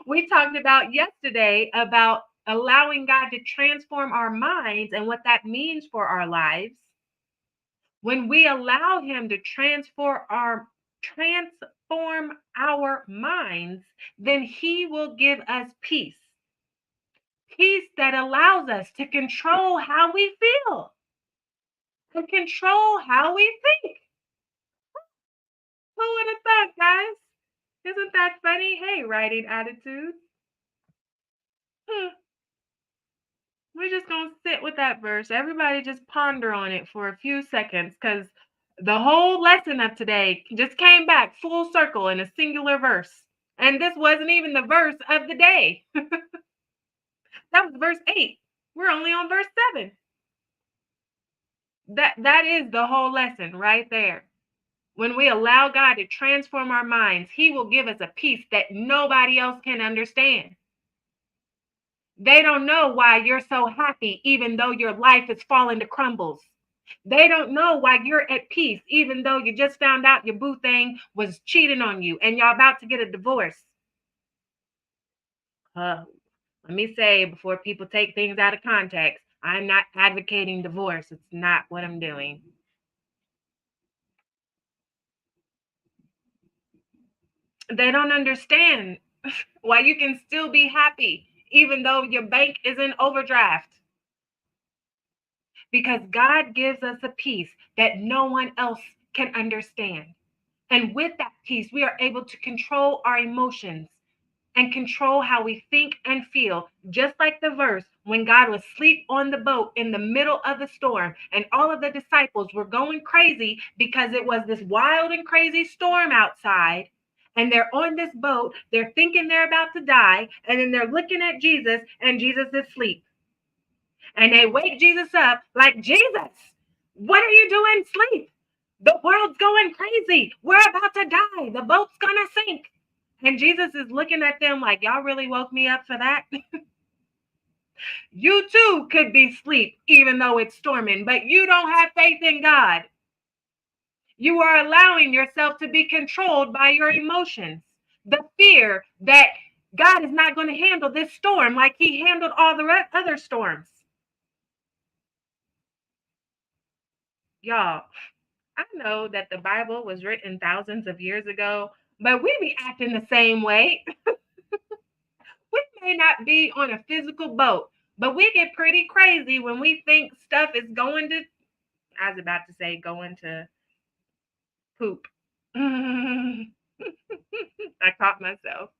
we talked about yesterday about allowing God to transform our minds and what that means for our lives. When we allow him to transform our minds, then he will give us peace. Peace that allows us to control how we feel and control how we think. Who would have thought, guys? Isn't that funny? Hey, writing attitude. We're just going to sit with that verse. Everybody just ponder on it for a few seconds, because the whole lesson of today just came back full circle in a singular verse. And this wasn't even the verse of the day. That was verse 8. We're only on verse 7. That is the whole lesson right there. When we allow God to transform our minds, he will give us a peace that nobody else can understand. They don't know why you're so happy, even though your life is falling to crumbles. They don't know why you're at peace, even though you just found out your boo thing was cheating on you and y'all about to get a divorce. Let me say, before people take things out of context, I'm not advocating divorce. It's not what I'm doing. They don't understand why you can still be happy, even though your bank is in overdraft. Because God gives us a peace that no one else can understand. And with that peace, we are able to control our emotions and control how we think and feel. Just like the verse when God was asleep on the boat in the middle of the storm, and all of the disciples were going crazy because it was this wild and crazy storm outside. And they're on this boat, they're thinking they're about to die, and then they're looking at Jesus, and Jesus is asleep. And they wake Jesus up like, Jesus, what are you doing sleep? The world's going crazy. We're about to die. The boat's going to sink. And Jesus is looking at them like, y'all really woke me up for that? You too could be asleep, even though it's storming, but you don't have faith in God. You are allowing yourself to be controlled by your emotions. The fear that God is not going to handle this storm like he handled all the other storms. Y'all, I know that the Bible was written thousands of years ago, but we be acting the same way. We may not be on a physical boat, but we get pretty crazy when we think stuff is going to, I was about to say going to poop. I caught myself.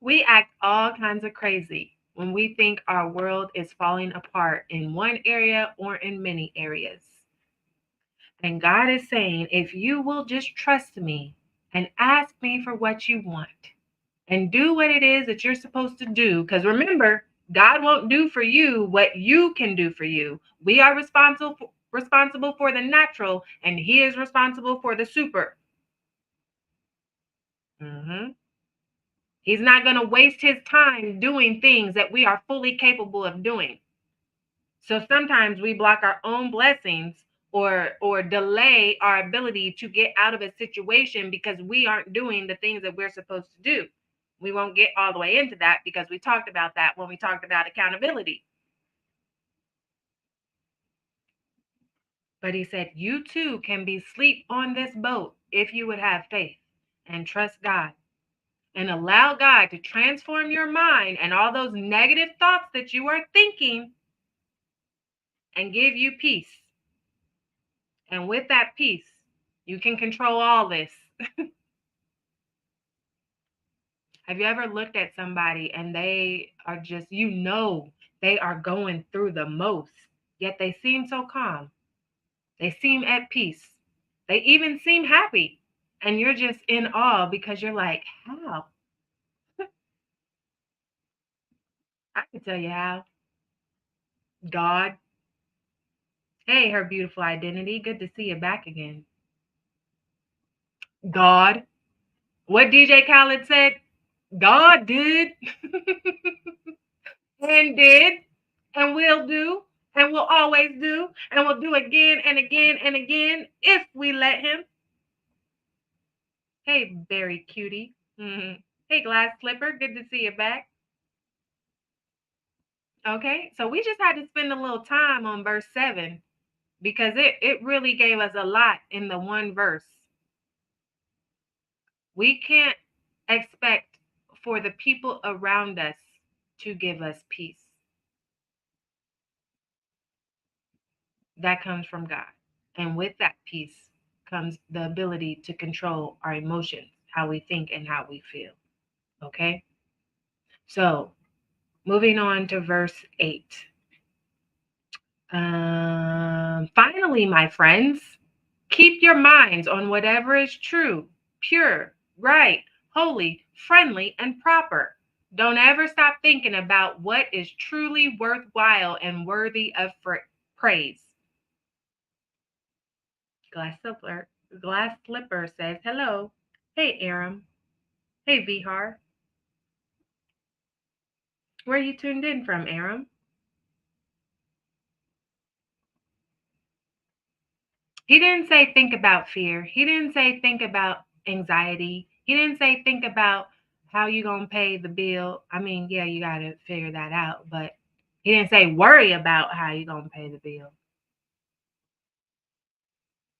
We act all kinds of crazy when we think our world is falling apart in one area or in many areas. And God is saying, if you will just trust me and ask me for what you want and do what it is that you're supposed to do, because remember, God won't do for you what you can do for you. We are responsible for the natural, and he is responsible for the super. He's not going to waste his time doing things that we are fully capable of doing. So sometimes we block our own blessings or delay our ability to get out of a situation because we aren't doing the things that we're supposed to do. We won't get all the way into that because we talked about that when we talked about accountability. But he said, you too can be asleep on this boat if you would have faith and trust God and allow God to transform your mind and all those negative thoughts that you are thinking and give you peace. And with that peace, you can control all this. Have you ever looked at somebody and they are just, they are going through the most, yet they seem so calm. They seem at peace. They even seem happy. And you're just in awe because you're like, how? I can tell you how. God. Hey, her beautiful identity. Good to see you back again. God. What DJ Khaled said? God did and did and will do and will always do and will do again and again and again if we let him. Hey, Berry Cutie. Mhm. Hey, Glass Slipper. Good to see you back. Okay, so we just had to spend a little time on verse 7 because it really gave us a lot in the one verse. We can't expect for the people around us to give us peace. That comes from God. And with that peace comes the ability to control our emotions, how we think and how we feel. Okay? So, moving on to verse 8. Finally, my friends, keep your minds on whatever is true, pure, right, holy, friendly, and proper. Don't ever stop thinking about what is truly worthwhile and worthy of praise. Glass Slipper says hello. Hey, Aram. Hey, Vihar. Where are you tuned in from, Aram? He didn't say think about fear. He didn't say think about anxiety. He didn't say think about how you gonna pay the bill. I mean, yeah, you gotta figure that out, but he didn't say worry about how you gonna pay the bill.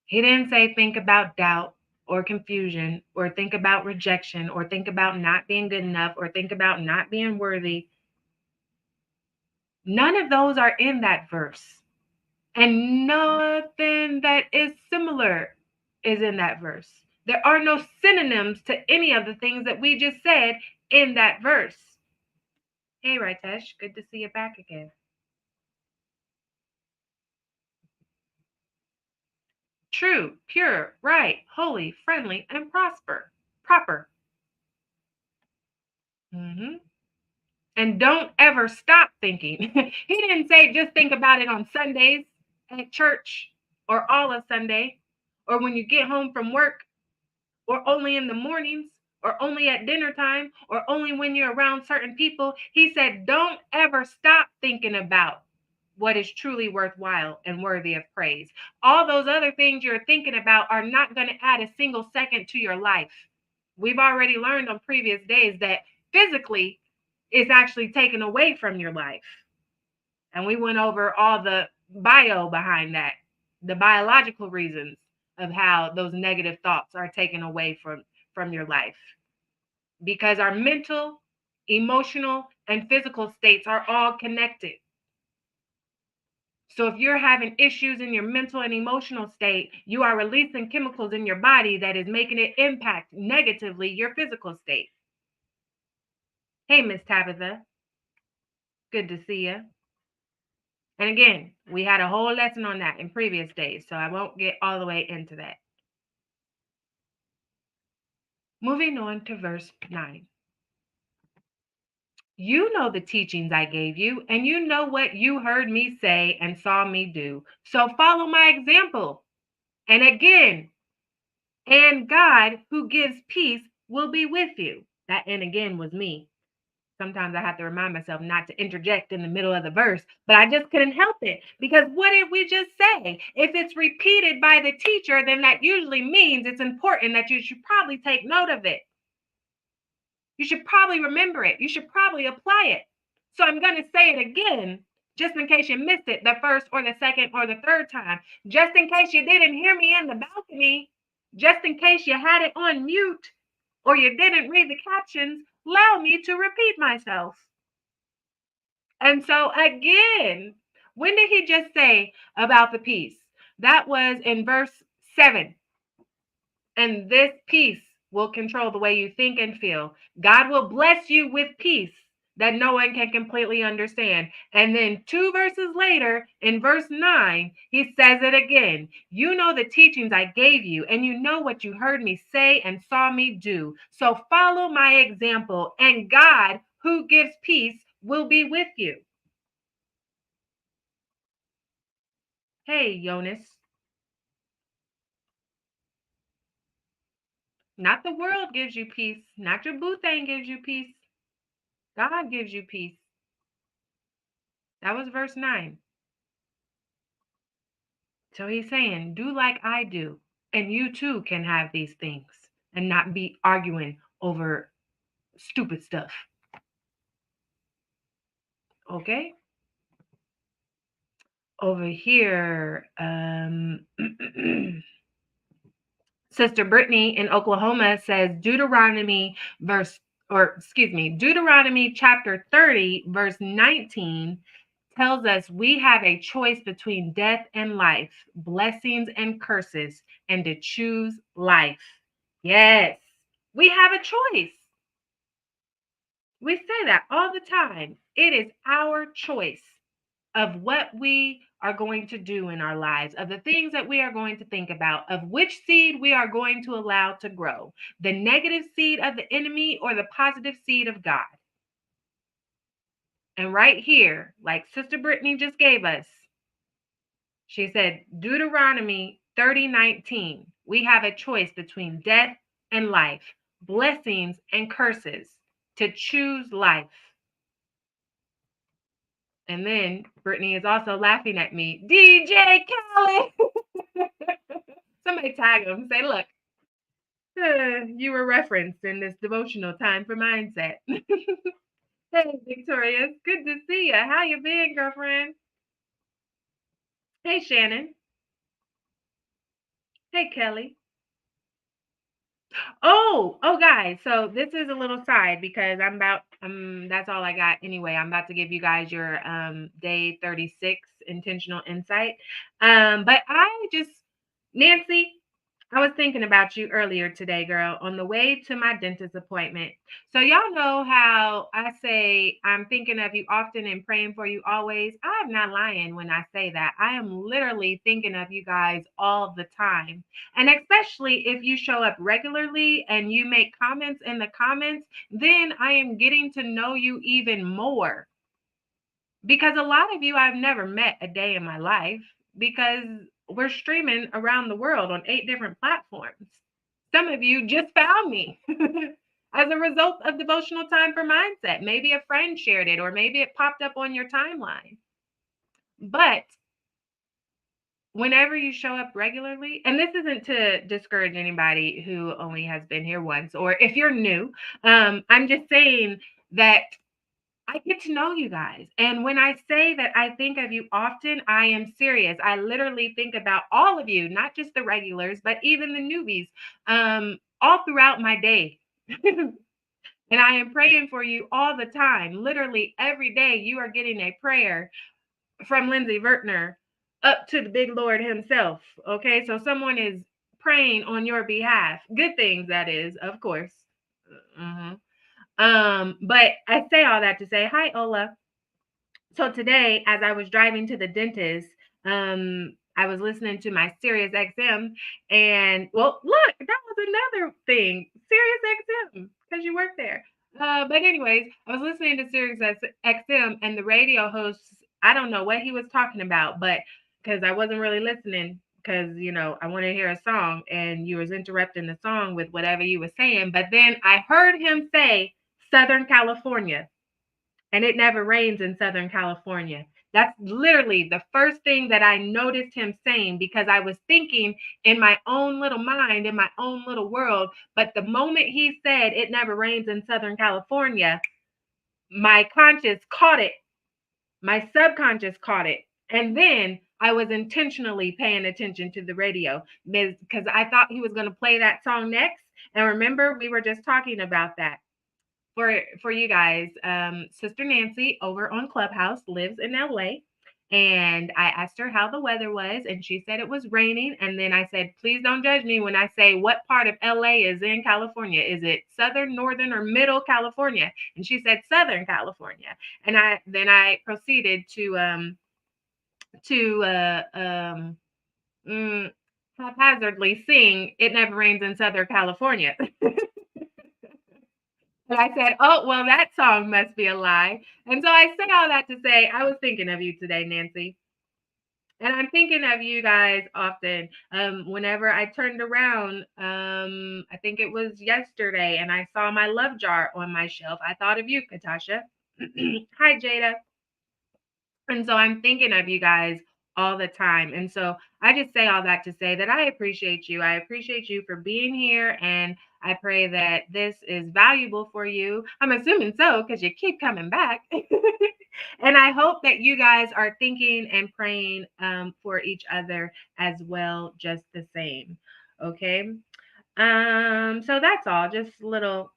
He didn't say think about doubt or confusion or think about rejection or think about not being good enough or think about not being worthy. None of those are in that verse. And nothing that is similar is in that verse. There are no synonyms to any of the things that we just said in that verse. Hey, Ritesh, good to see you back again. True, pure, right, holy, friendly, and proper. hmm And don't ever stop thinking. He didn't say just think about it on Sundays at church or all of Sunday or when you get home from work or only in the mornings or only at dinner time or only when you're around certain people. He said, don't ever stop thinking about what is truly worthwhile and worthy of praise. All those other things you're thinking about are not going to add a single second to your life. We've already learned on previous days that physically it's actually taken away from your life. And we went over all the bio behind that, the biological reasons of how those negative thoughts are taken away from your life. Because our mental, emotional, and physical states are all connected. So if you're having issues in your mental and emotional state, you are releasing chemicals in your body that is making it impact negatively your physical state. Hey, Miss Tabitha. Good to see you. And again, we had a whole lesson on that in previous days, so I won't get all the way into that. Moving on to verse 9. You know the teachings I gave you, and you know what you heard me say and saw me do. So follow my example. And again, and God who gives peace will be with you. That and again was me. Sometimes I have to remind myself not to interject in the middle of the verse, but I just couldn't help it because what did we just say? If it's repeated by the teacher, then that usually means it's important that you should probably take note of it. You should probably remember it. You should probably apply it. So I'm going to say it again, just in case you missed it the first or the second or the third time, just in case you didn't hear me in the balcony, just in case you had it on mute or you didn't read the captions, allow me to repeat myself. And so again, when did he just say about the peace? That was in verse 7. And this peace will control the way you think and feel. God will bless you with peace that no one can completely understand. And then 2 verses later, in verse 9, he says it again. You know the teachings I gave you, and you know what you heard me say and saw me do. So follow my example, and God, who gives peace, will be with you. Hey, Jonas. Not the world gives you peace. Not your boo thing gives you peace. God gives you peace. That was verse 9. So he's saying, do like I do, and you too can have these things and not be arguing over stupid stuff. Okay? Over here, Sister Brittany in Oklahoma says Deuteronomy chapter 30, verse 19 tells us we have a choice between death and life, blessings and curses, and to choose life. Yes, we have a choice. We say that all the time. It is our choice of what we are going to do in our lives, of the things that we are going to think about, of which seed we are going to allow to grow, the negative seed of the enemy or the positive seed of God. And right here, like Sister Brittany just gave us, she said, Deuteronomy 30:19, we have a choice between death and life, blessings and curses, to choose life. And then Brittany is also laughing at me. DJ Khaled. Somebody tag him. Say, look, you were referenced in this devotional time for mindset. Hey, Victorious. Good to see you. How you been, girlfriend? Hey, Shannon. Hey, Kelly. Oh, guys. So this is a little side because that's all I got anyway. I'm about to give you guys your day 36 intentional insight. But Nancy, I was thinking about you earlier today, girl, on the way to my dentist appointment. So y'all know how I say I'm thinking of you often and praying for you always. I'm not lying when I say that. I am literally thinking of you guys all the time. And especially if you show up regularly and you make comments in the comments, then I am getting to know you even more. Because a lot of you I've never met a day in my life because we're streaming around the world on 8 different platforms. Some of you just found me as a result of devotional time for mindset. Maybe a friend shared it or maybe it popped up on your timeline. But whenever you show up regularly, and this isn't to discourage anybody who only has been here once, or if you're new, I'm just saying that I get to know you guys. And when I say that I think of you often, I am serious. I literally think about all of you, not just the regulars, but even the newbies, all throughout my day. And I am praying for you all the time. Literally every day, you are getting a prayer from Lindsay Vertner up to the big Lord himself. Okay, so someone is praying on your behalf. Good things, that is, of course. But I say all that to say, hi, Ola. So today, as I was driving to the dentist, I was listening to my Sirius XM, and well, look, that was another thing, Sirius XM, because you work there. But anyways, I was listening to Sirius XM, and the radio host, I don't know what he was talking about, but because I wasn't really listening, because I wanted to hear a song, and you was interrupting the song with whatever you were saying. But then I heard him say Southern California. And it never rains in Southern California. That's literally the first thing that I noticed him saying because I was thinking in my own little mind, in my own little world. But the moment he said it never rains in Southern California, my conscious caught it. My subconscious caught it. And then I was intentionally paying attention to the radio because I thought he was going to play that song next. And remember, we were just talking about that. For you guys, Sister Nancy over on Clubhouse lives in LA. And I asked her how the weather was, and she said it was raining. And then I said, please don't judge me when I say what part of LA is in California. Is it Southern, Northern, or Middle California? And she said Southern California. And I proceeded to haphazardly sing "It Never Rains in Southern California." And I said, oh, well, that song must be a lie. And so I say all that to say, I was thinking of you today, Nancy. And I'm thinking of you guys often. Whenever I turned around, I think it was yesterday, and I saw my love jar on my shelf. I thought of you, Katasha. Hi, Jada. And so I'm thinking of you guys all the time. And so I just say all that to say that I appreciate you. I appreciate you for being here. And I pray that this is valuable for you. I'm assuming so because you keep coming back. And I hope that you guys are thinking and praying for each other as well, just the same. Okay. So that's all. Just little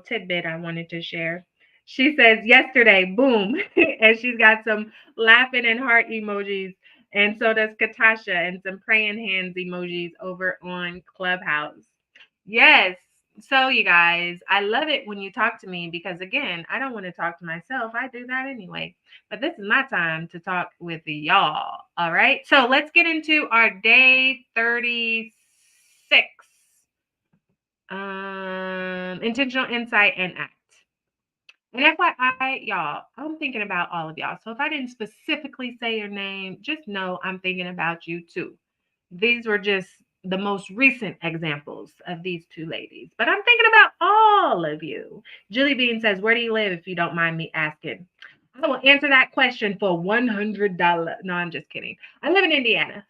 tidbit I wanted to share. She says yesterday, boom, and she's got some laughing and heart emojis, and so does Katasha, and some praying hands emojis over on Clubhouse. Yes. So you guys, I love it when you talk to me because again, I don't want to talk to myself. I do that anyway. But this is my time to talk with y'all. All right. So let's get into our day 36. Intentional insight and act. And FYI, y'all, I'm thinking about all of y'all. So if I didn't specifically say your name, just know I'm thinking about you too. These were just the most recent examples of these two ladies, but I'm thinking about all of you. Julie Bean says, "Where do you live, if you don't mind me asking?" I will answer that question for $100. No, I'm just kidding. I live in Indiana.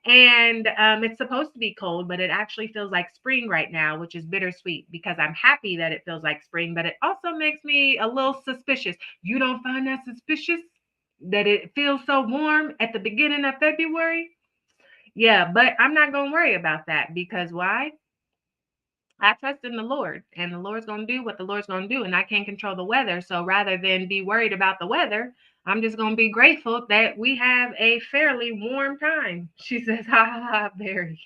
And it's supposed to be cold, but it actually feels like spring right now, which is bittersweet because I'm happy that it feels like spring, but it also makes me a little suspicious. You don't find that suspicious that it feels so warm at the beginning of February? Yeah, but I'm not going to worry about that because why? I trust in the Lord, and the Lord's going to do what the Lord's going to do, and I can't control the weather. So rather than be worried about the weather, I'm just going to be grateful that we have a fairly warm time. She says, ha ha ha, very.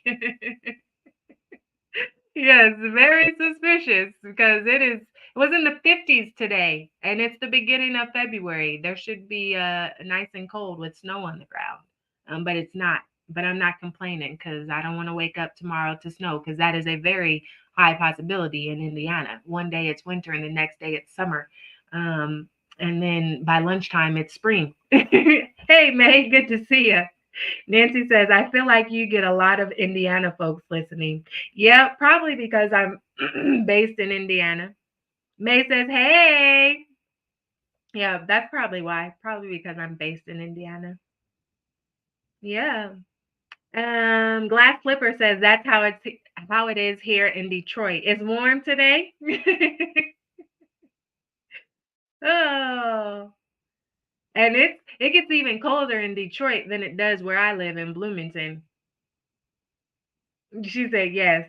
Yes, very suspicious because it was in the 50s today, and it's the beginning of February. There should be nice and cold with snow on the ground, but it's not. But I'm not complaining because I don't want to wake up tomorrow to snow because that is a very high possibility in Indiana. One day it's winter and the next day it's summer, and then by lunchtime it's spring. Hey May, good to see you. Nancy says, I feel like you get a lot of Indiana folks listening. Yeah, probably because I'm based in Indiana. May says, hey. Yeah, that's probably why. Probably because I'm based in Indiana. Yeah. Glass Flipper says that's how it is here in Detroit. It's warm today. Oh. And it gets even colder in Detroit than it does where I live in Bloomington. She said yes.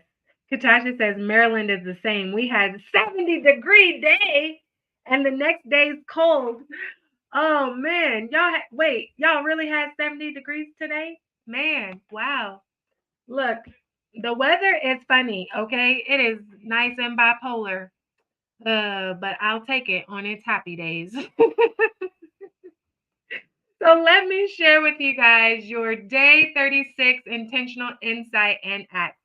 Katasha says Maryland is the same. We had 70-degree day and the next day's cold. Oh man, wait, y'all really had 70 degrees today? Man, wow. Look, the weather is funny, okay? It is nice and bipolar. But I'll take it on its happy days. So let me share with you guys your day 36 intentional insight and act.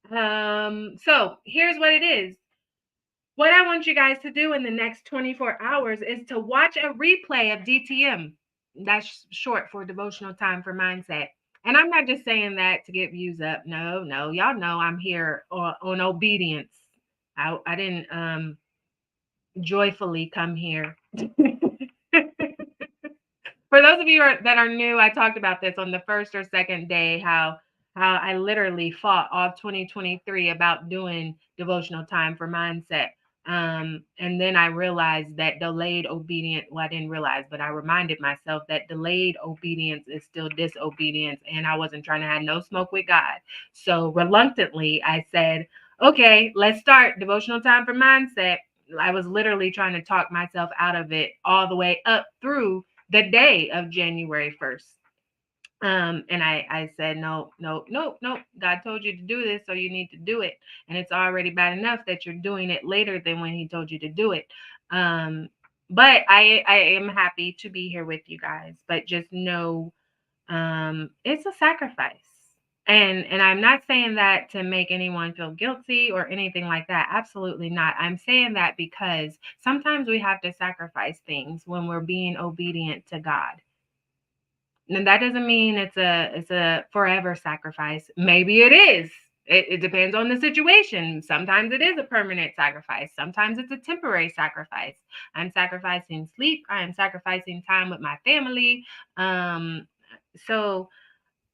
So here's what it is. What I want you guys to do in the next 24 hours is to watch a replay of DTM. That's short for devotional time for mindset. And I'm not just saying that to get views up. No, no, y'all know I'm here on obedience. I didn't joyfully come here. For those of you that are new, I talked about this on the first or second day, how I literally fought all 2023 about doing devotional time for mindset. And then I realized that delayed obedience, well, I didn't realize, but I reminded myself that delayed obedience is still disobedience, and I wasn't trying to have no smoke with God. So reluctantly, I said, okay, let's start devotional time for mindset. I was literally trying to talk myself out of it all the way up through the day of January 1st. And I said, no, no, no, no. God told you to do this, so you need to do it. And it's already bad enough that you're doing it later than when he told you to do it. But I am happy to be here with you guys. But just know it's a sacrifice. And I'm not saying that to make anyone feel guilty or anything like that. Absolutely not. I'm saying that because sometimes we have to sacrifice things when we're being obedient to God. And that doesn't mean it's a forever sacrifice. Maybe it is. It depends on the situation. Sometimes it is a permanent sacrifice. Sometimes it's a temporary sacrifice. I'm sacrificing sleep. I am sacrificing time with my family. Um, so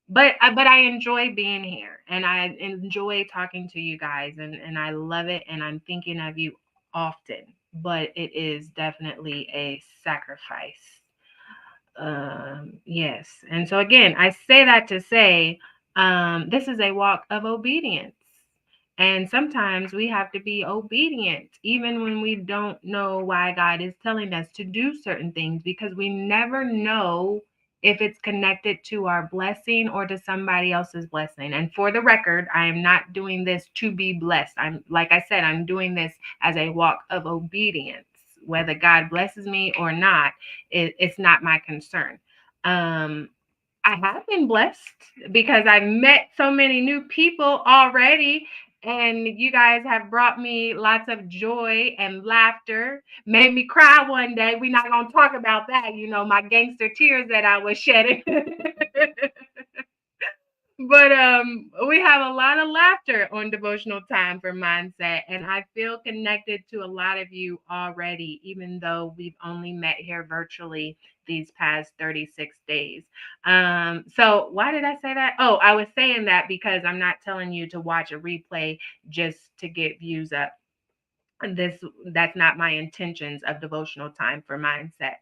but I enjoy being here and I enjoy talking to you guys and I love it and I'm thinking of you often. But it is definitely a sacrifice. Yes. And so again, I say that to say this is a walk of obedience. And sometimes we have to be obedient, even when we don't know why God is telling us to do certain things, because we never know if it's connected to our blessing or to somebody else's blessing. And for the record, I am not doing this to be blessed. Like I said, I'm doing this as a walk of obedience. Whether God blesses me or not, it's not my concern. Um, I have been blessed because I've met so many new people already. And you guys have brought me lots of joy and laughter, made me cry one day. We're not going to talk about that, my gangster tears that I was shedding. But we have a lot of laughter on devotional time for mindset, and I feel connected to a lot of you already, even though we've only met here virtually these past 36 days. So why did I say that? Oh, I was saying that because I'm not telling you to watch a replay just to get views up. That's not my intentions of devotional time for mindset.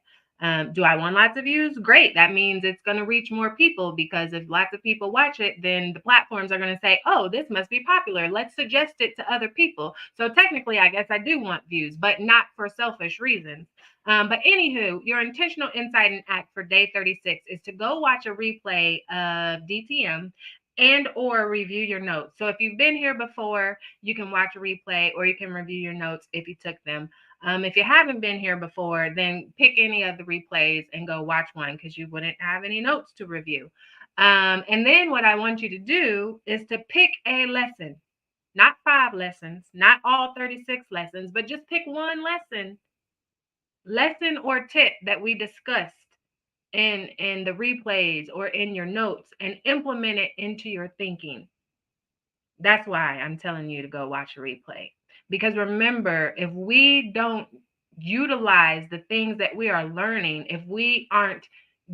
Do I want lots of views? Great. That means it's going to reach more people, because if lots of people watch it, then the platforms are going to say, oh, this must be popular. Let's suggest it to other people. So technically, I guess I do want views, but not for selfish reasons. But anywho, your intentional insight and act for day 36 is to go watch a replay of DTM and or review your notes. So if you've been here before, you can watch a replay or you can review your notes if you took them. If you haven't been here before, then pick any of the replays and go watch one, because you wouldn't have any notes to review. And then what I want you to do is to pick a lesson, not 5 lessons, not all 36 lessons, but just pick one lesson or tip that we discussed in the replays or in your notes, and implement it into your thinking. That's why I'm telling you to go watch a replay. Because remember, if we don't utilize the things that we are learning, if we aren't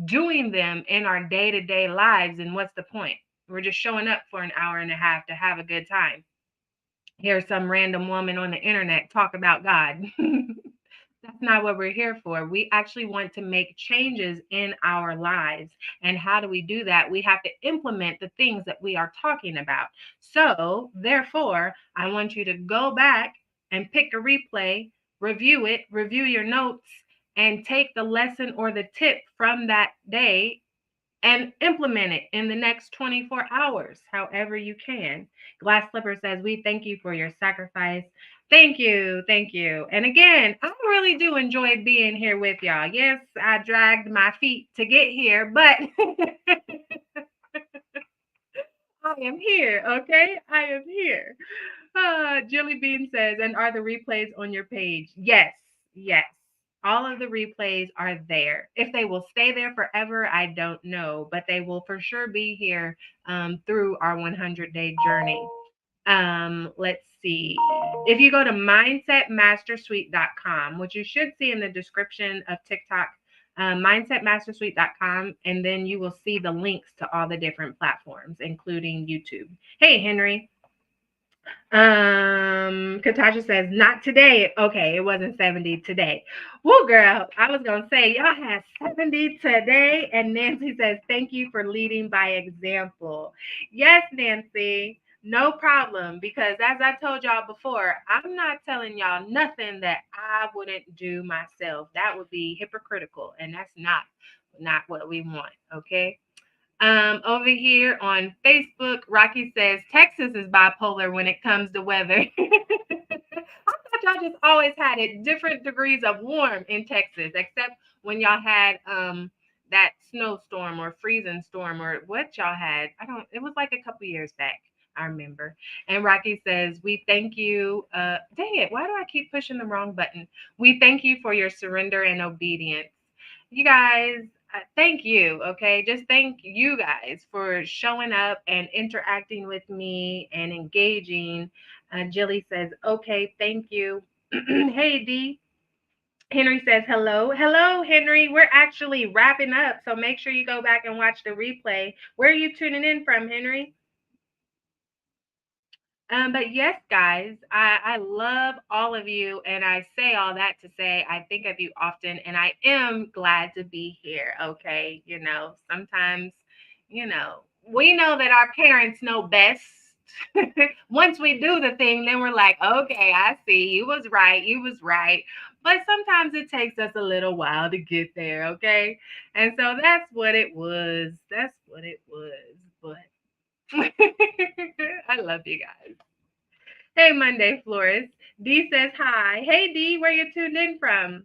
doing them in our day-to-day lives, then what's the point? We're just showing up for an hour and a half to have a good time. Hear some random woman on the internet talk about God. That's not what we're here for. We actually want to make changes in our lives. And how do we do that? We have to implement the things that we are talking about. So, therefore, I want you to go back and pick a replay, review it, review your notes, and take the lesson or the tip from that day and implement it in the next 24 hours, however you can. Glass Slipper says, we thank you for your sacrifice. Thank you. Thank you. And again, I really do enjoy being here with y'all. Yes, I dragged my feet to get here, but I am here. Okay. I am here. Jilly Bean says, and are the replays on your page? Yes. Yes. All of the replays are there. If they will stay there forever, I don't know, but they will for sure be here through our 100-day journey. Let's see. If you go to mindsetmastersuite.com, which you should see in the description of TikTok, mindsetmastersuite.com, and then you will see the links to all the different platforms, including YouTube. Hey, Henry. Katasha says, not today. Okay, it wasn't 70 today. Woo, girl. I was gonna say y'all had 70 today. And Nancy says, thank you for leading by example. Yes, Nancy, no problem. Because as I told y'all before, I'm not telling y'all nothing that I wouldn't do myself. That would be hypocritical, and that's not what we want. Okay. Over here on Facebook, Rocky says Texas is bipolar when it comes to weather. I thought y'all just always had it different degrees of warm in Texas, except when y'all had that snowstorm or freezing storm or what y'all had. It was like a couple years back. I remember. And Rocky says, we thank you. Dang it, why do I keep pushing the wrong button? We thank you for your surrender and obedience. You guys, Thank you. Okay. Just thank you guys for showing up and interacting with me and engaging. Jilly says, okay, thank you. Hey, D. Henry says, hello. Hello, Henry. We're actually wrapping up. So make sure you go back and watch the replay. Where are you tuning in from, Henry? But yes, guys, I love all of you, and I say all that to say I think of you often, and I am glad to be here. Okay, sometimes, we know that our parents know best. Once we do the thing, then we're like, okay, I see, you was right, you was right. But sometimes it takes us a little while to get there. Okay, and so that's what it was. That's what it was. But I love you guys. Hey, Monday Florist. D says hi. Hey, D, where you tuned in from?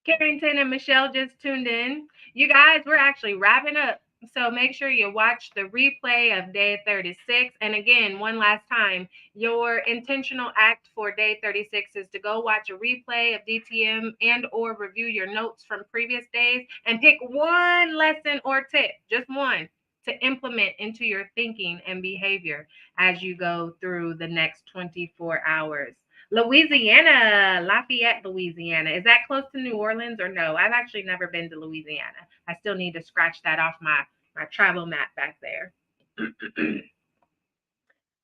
Carrington and Michelle just tuned in. You guys, we're actually wrapping up. So make sure you watch the replay of day 36. And again, one last time, your intentional act for day 36 is to go watch a replay of DTM and or review your notes from previous days and pick one lesson or tip, just one, to implement into your thinking and behavior as you go through the next 24 hours. Louisiana, Lafayette, Louisiana. Is that close to New Orleans or no? I've actually never been to Louisiana. I still need to scratch that off my travel map back there.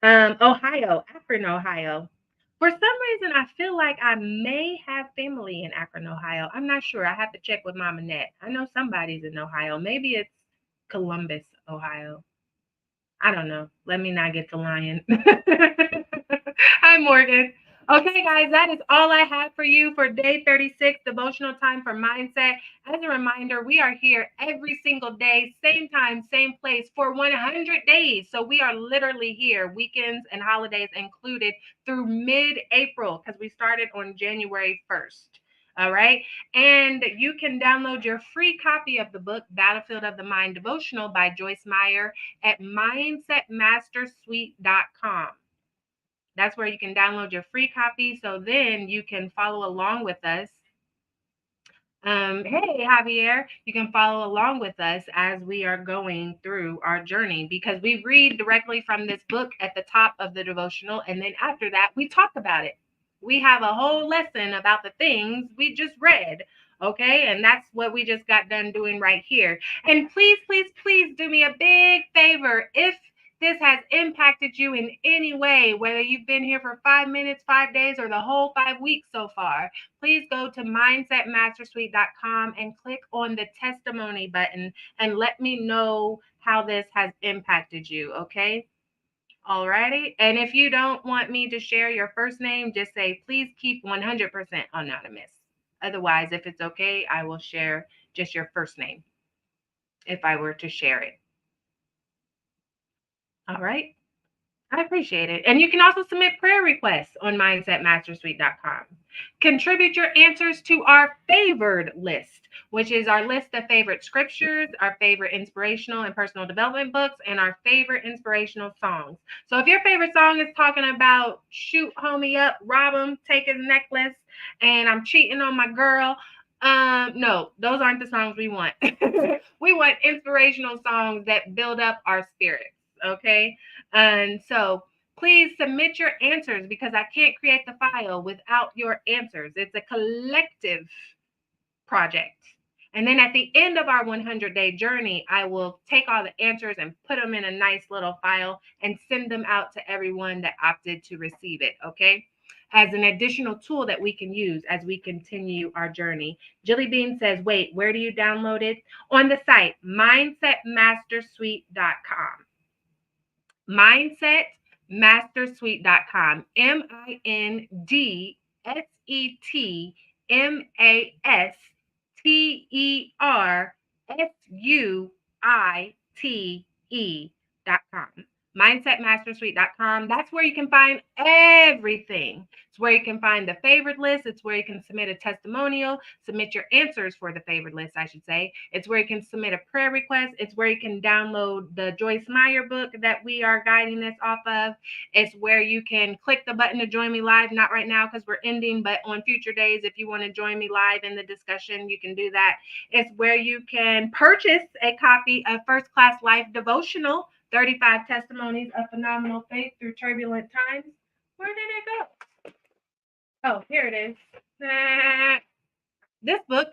Ohio, Akron, Ohio. For some reason, I feel like I may have family in Akron, Ohio. I'm not sure. I have to check with Mom Annette. I know somebody's in Ohio. Maybe it's Columbus, Ohio. I don't know. Let me not get to lying. Hi, Morgan. Okay, guys, that is all I have for you for day 36, devotional time for mindset. As a reminder, we are here every single day, same time, same place for 100 days. So we are literally here, weekends and holidays included, through mid April because we started on January 1st. All right. And you can download your free copy of the book, Battlefield of the Mind Devotional by Joyce Meyer at mindsetmastersuite.com. That's where you can download your free copy. So then you can follow along with us. Hey, Javier, you can follow along with us as we are going through our journey because we read directly from this book at the top of the devotional. And then after that, we talk about it. We have a whole lesson about the things we just read. Okay. And that's what we just got done doing right here. And please, please, please do me a big favor. If this has impacted you in any way, whether you've been here for 5 minutes, 5 days, or the whole 5 weeks so far, please go to mindsetmastersuite.com and click on the testimony button and let me know how this has impacted you. Okay. Alrighty. And if you don't want me to share your first name, just say, please keep 100% anonymous. Otherwise, if it's okay, I will share just your first name if I were to share it. All right. I appreciate it. And you can also submit prayer requests on mindsetmastersuite.com. Contribute your answers to our favored list, which is our list of favorite scriptures, our favorite inspirational and personal development books, and our favorite inspirational songs. So if your favorite song is talking about shoot homie up, rob him, take his necklace, and I'm cheating on my girl, no, those aren't the songs we want. We want inspirational songs that build up our spirits. Okay. And so please submit your answers because I can't create the file without your answers. It's a collective project. And then at the end of our 100-day journey, I will take all the answers and put them in a nice little file and send them out to everyone that opted to receive it. Okay. As an additional tool that we can use as we continue our journey. Jilly Bean says, wait, where do you download it? On the site, mindsetmastersuite.com. Mindsetmastersuite.com. mindsetmastersuite.com. mindsetmastersuite.com. That's where you can find everything. It's where you can find the favorite list. It's where you can submit a testimonial, submit your answers for the favorite list, I should say. It's where you can submit a prayer request. It's where you can download the Joyce Meyer book that we are guiding this off of. It's where you can click the button to join me live, not right now because we're ending, but on future days, if you want to join me live in the discussion, you can do that. It's where you can purchase a copy of First Class Life Devotional, 35 Testimonies of Phenomenal Faith Through Turbulent Times. Where did it go? Oh, here it is. This book,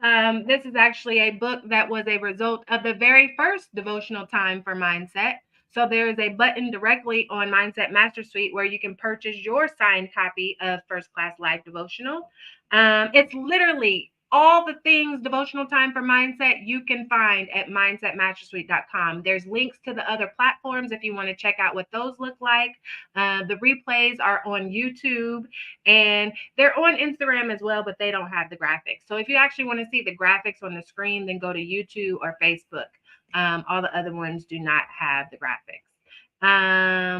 this is actually a book that was a result of the very first devotional time for mindset. So there is a button directly on Mindset Master Suite where you can purchase your signed copy of First Class Life Devotional. It's literally all the things devotional time for mindset you can find at mindsetmastersuite.com. There's links to the other platforms if you want to check out what those look like. The replays are on YouTube and they're on Instagram as well, but they don't have the graphics. So if you actually want to see the graphics on the screen, then go to YouTube or Facebook. All the other ones do not have the graphics.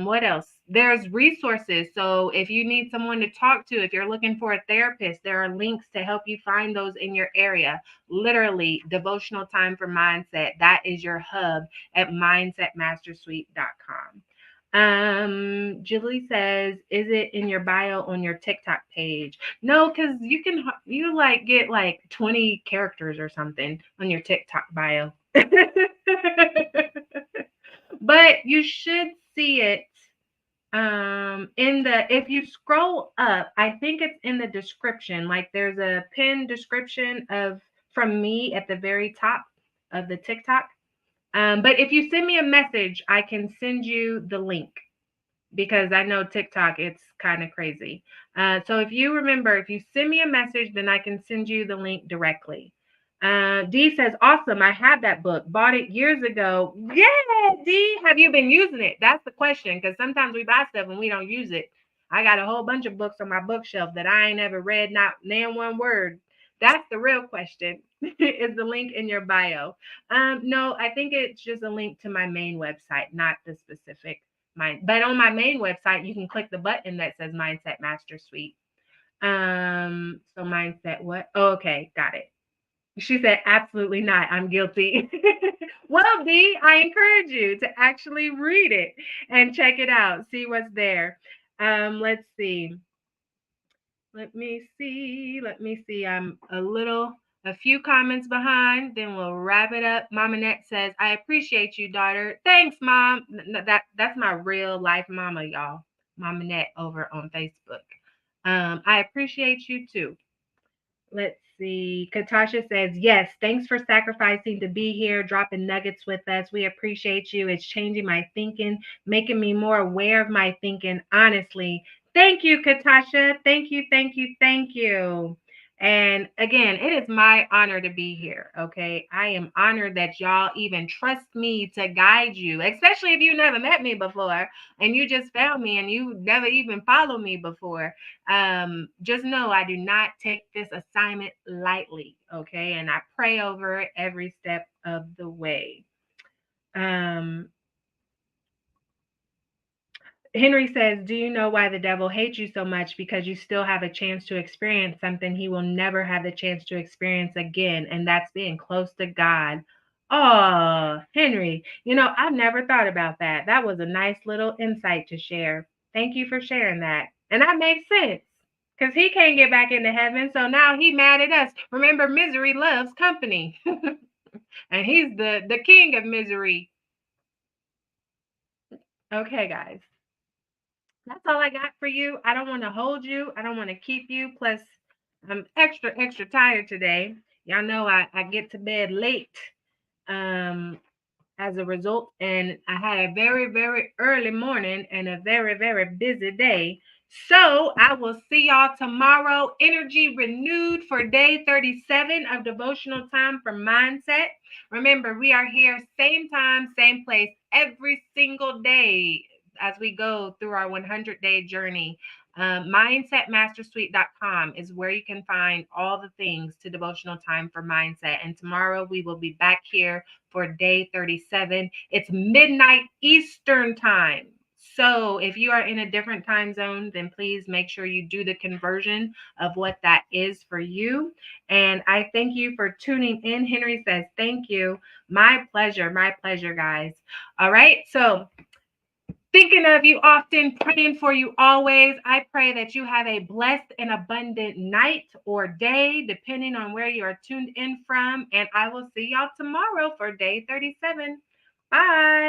What else? There's resources. So if you need someone to talk to, if you're looking for a therapist, there are links to help you find those in your area. Literally, devotional time for mindset. That is your hub at mindsetmastersuite.com. Julie says, is it in your bio on your TikTok page? No, because you like get like 20 characters or something on your TikTok bio. But you should see it if you scroll up, I think it's in the description. Like there's a pinned description from me at the very top of the TikTok. But if you send me a message, I can send you the link because I know TikTok, it's kind of crazy. So if you send me a message, then I can send you the link directly. D says, awesome. I have that book. Bought it years ago. Yeah, D, have you been using it? That's the question, because sometimes we buy stuff and we don't use it. I got a whole bunch of books on my bookshelf that I ain't ever read, not name one word. That's the real question. Is the link in your bio? No, I think it's just a link to my main website, not the specific mind. But on my main website, you can click the button that says Mindset Master Suite. So mindset what? Oh, okay, got it. She said, absolutely not. I'm guilty. Well, D, I encourage you to actually read it and check it out. See what's there. Let's see. Let me see. I'm a few comments behind. Then we'll wrap it up. Mama Net says, I appreciate you, daughter. Thanks, Mom. That's my real life mama, y'all. Mama Net over on Facebook. I appreciate you too. Let's see. Katasha says, yes, thanks for sacrificing to be here, dropping nuggets with us. We appreciate you. It's changing my thinking, making me more aware of my thinking, honestly. Thank you, Katasha. Thank you, thank you, thank you. And again, it is my honor to be here, okay? I am honored that y'all even trust me to guide you, especially if you never met me before and you just found me and you never even followed me before. Just know I do not take this assignment lightly, okay? And I pray over it every step of the way. Henry says, do you know why the devil hates you so much? Because you still have a chance to experience something he will never have the chance to experience again, and that's being close to God. Oh, Henry, I've never thought about that. That was a nice little insight to share. Thank you for sharing that. And that makes sense because he can't get back into heaven, so now he mad at us. Remember, misery loves company. And he's the king of misery. Okay, guys. That's all I got for you. I don't want to hold you. I don't want to keep you. Plus, I'm extra tired today. Y'all know I get to bed late as a result. And I had a very, very early morning and a very, very busy day. So I will see y'all tomorrow. Energy renewed for day 37 of Devotional Time for Mindset. Remember, we are here same time, same place every single day as we go through our 100-day journey mindsetmastersuite.com is where you can find all the things to devotional time for mindset. And tomorrow we will be back here for day 37. It's midnight Eastern time. So if you are in a different time zone, then please make sure you do the conversion of what that is for you. And I thank you for tuning in. Henry says, thank you. My pleasure, guys. All right. So thinking of you often, praying for you always. I pray that you have a blessed and abundant night or day, depending on where you are tuned in from. And I will see y'all tomorrow for day 37. Bye.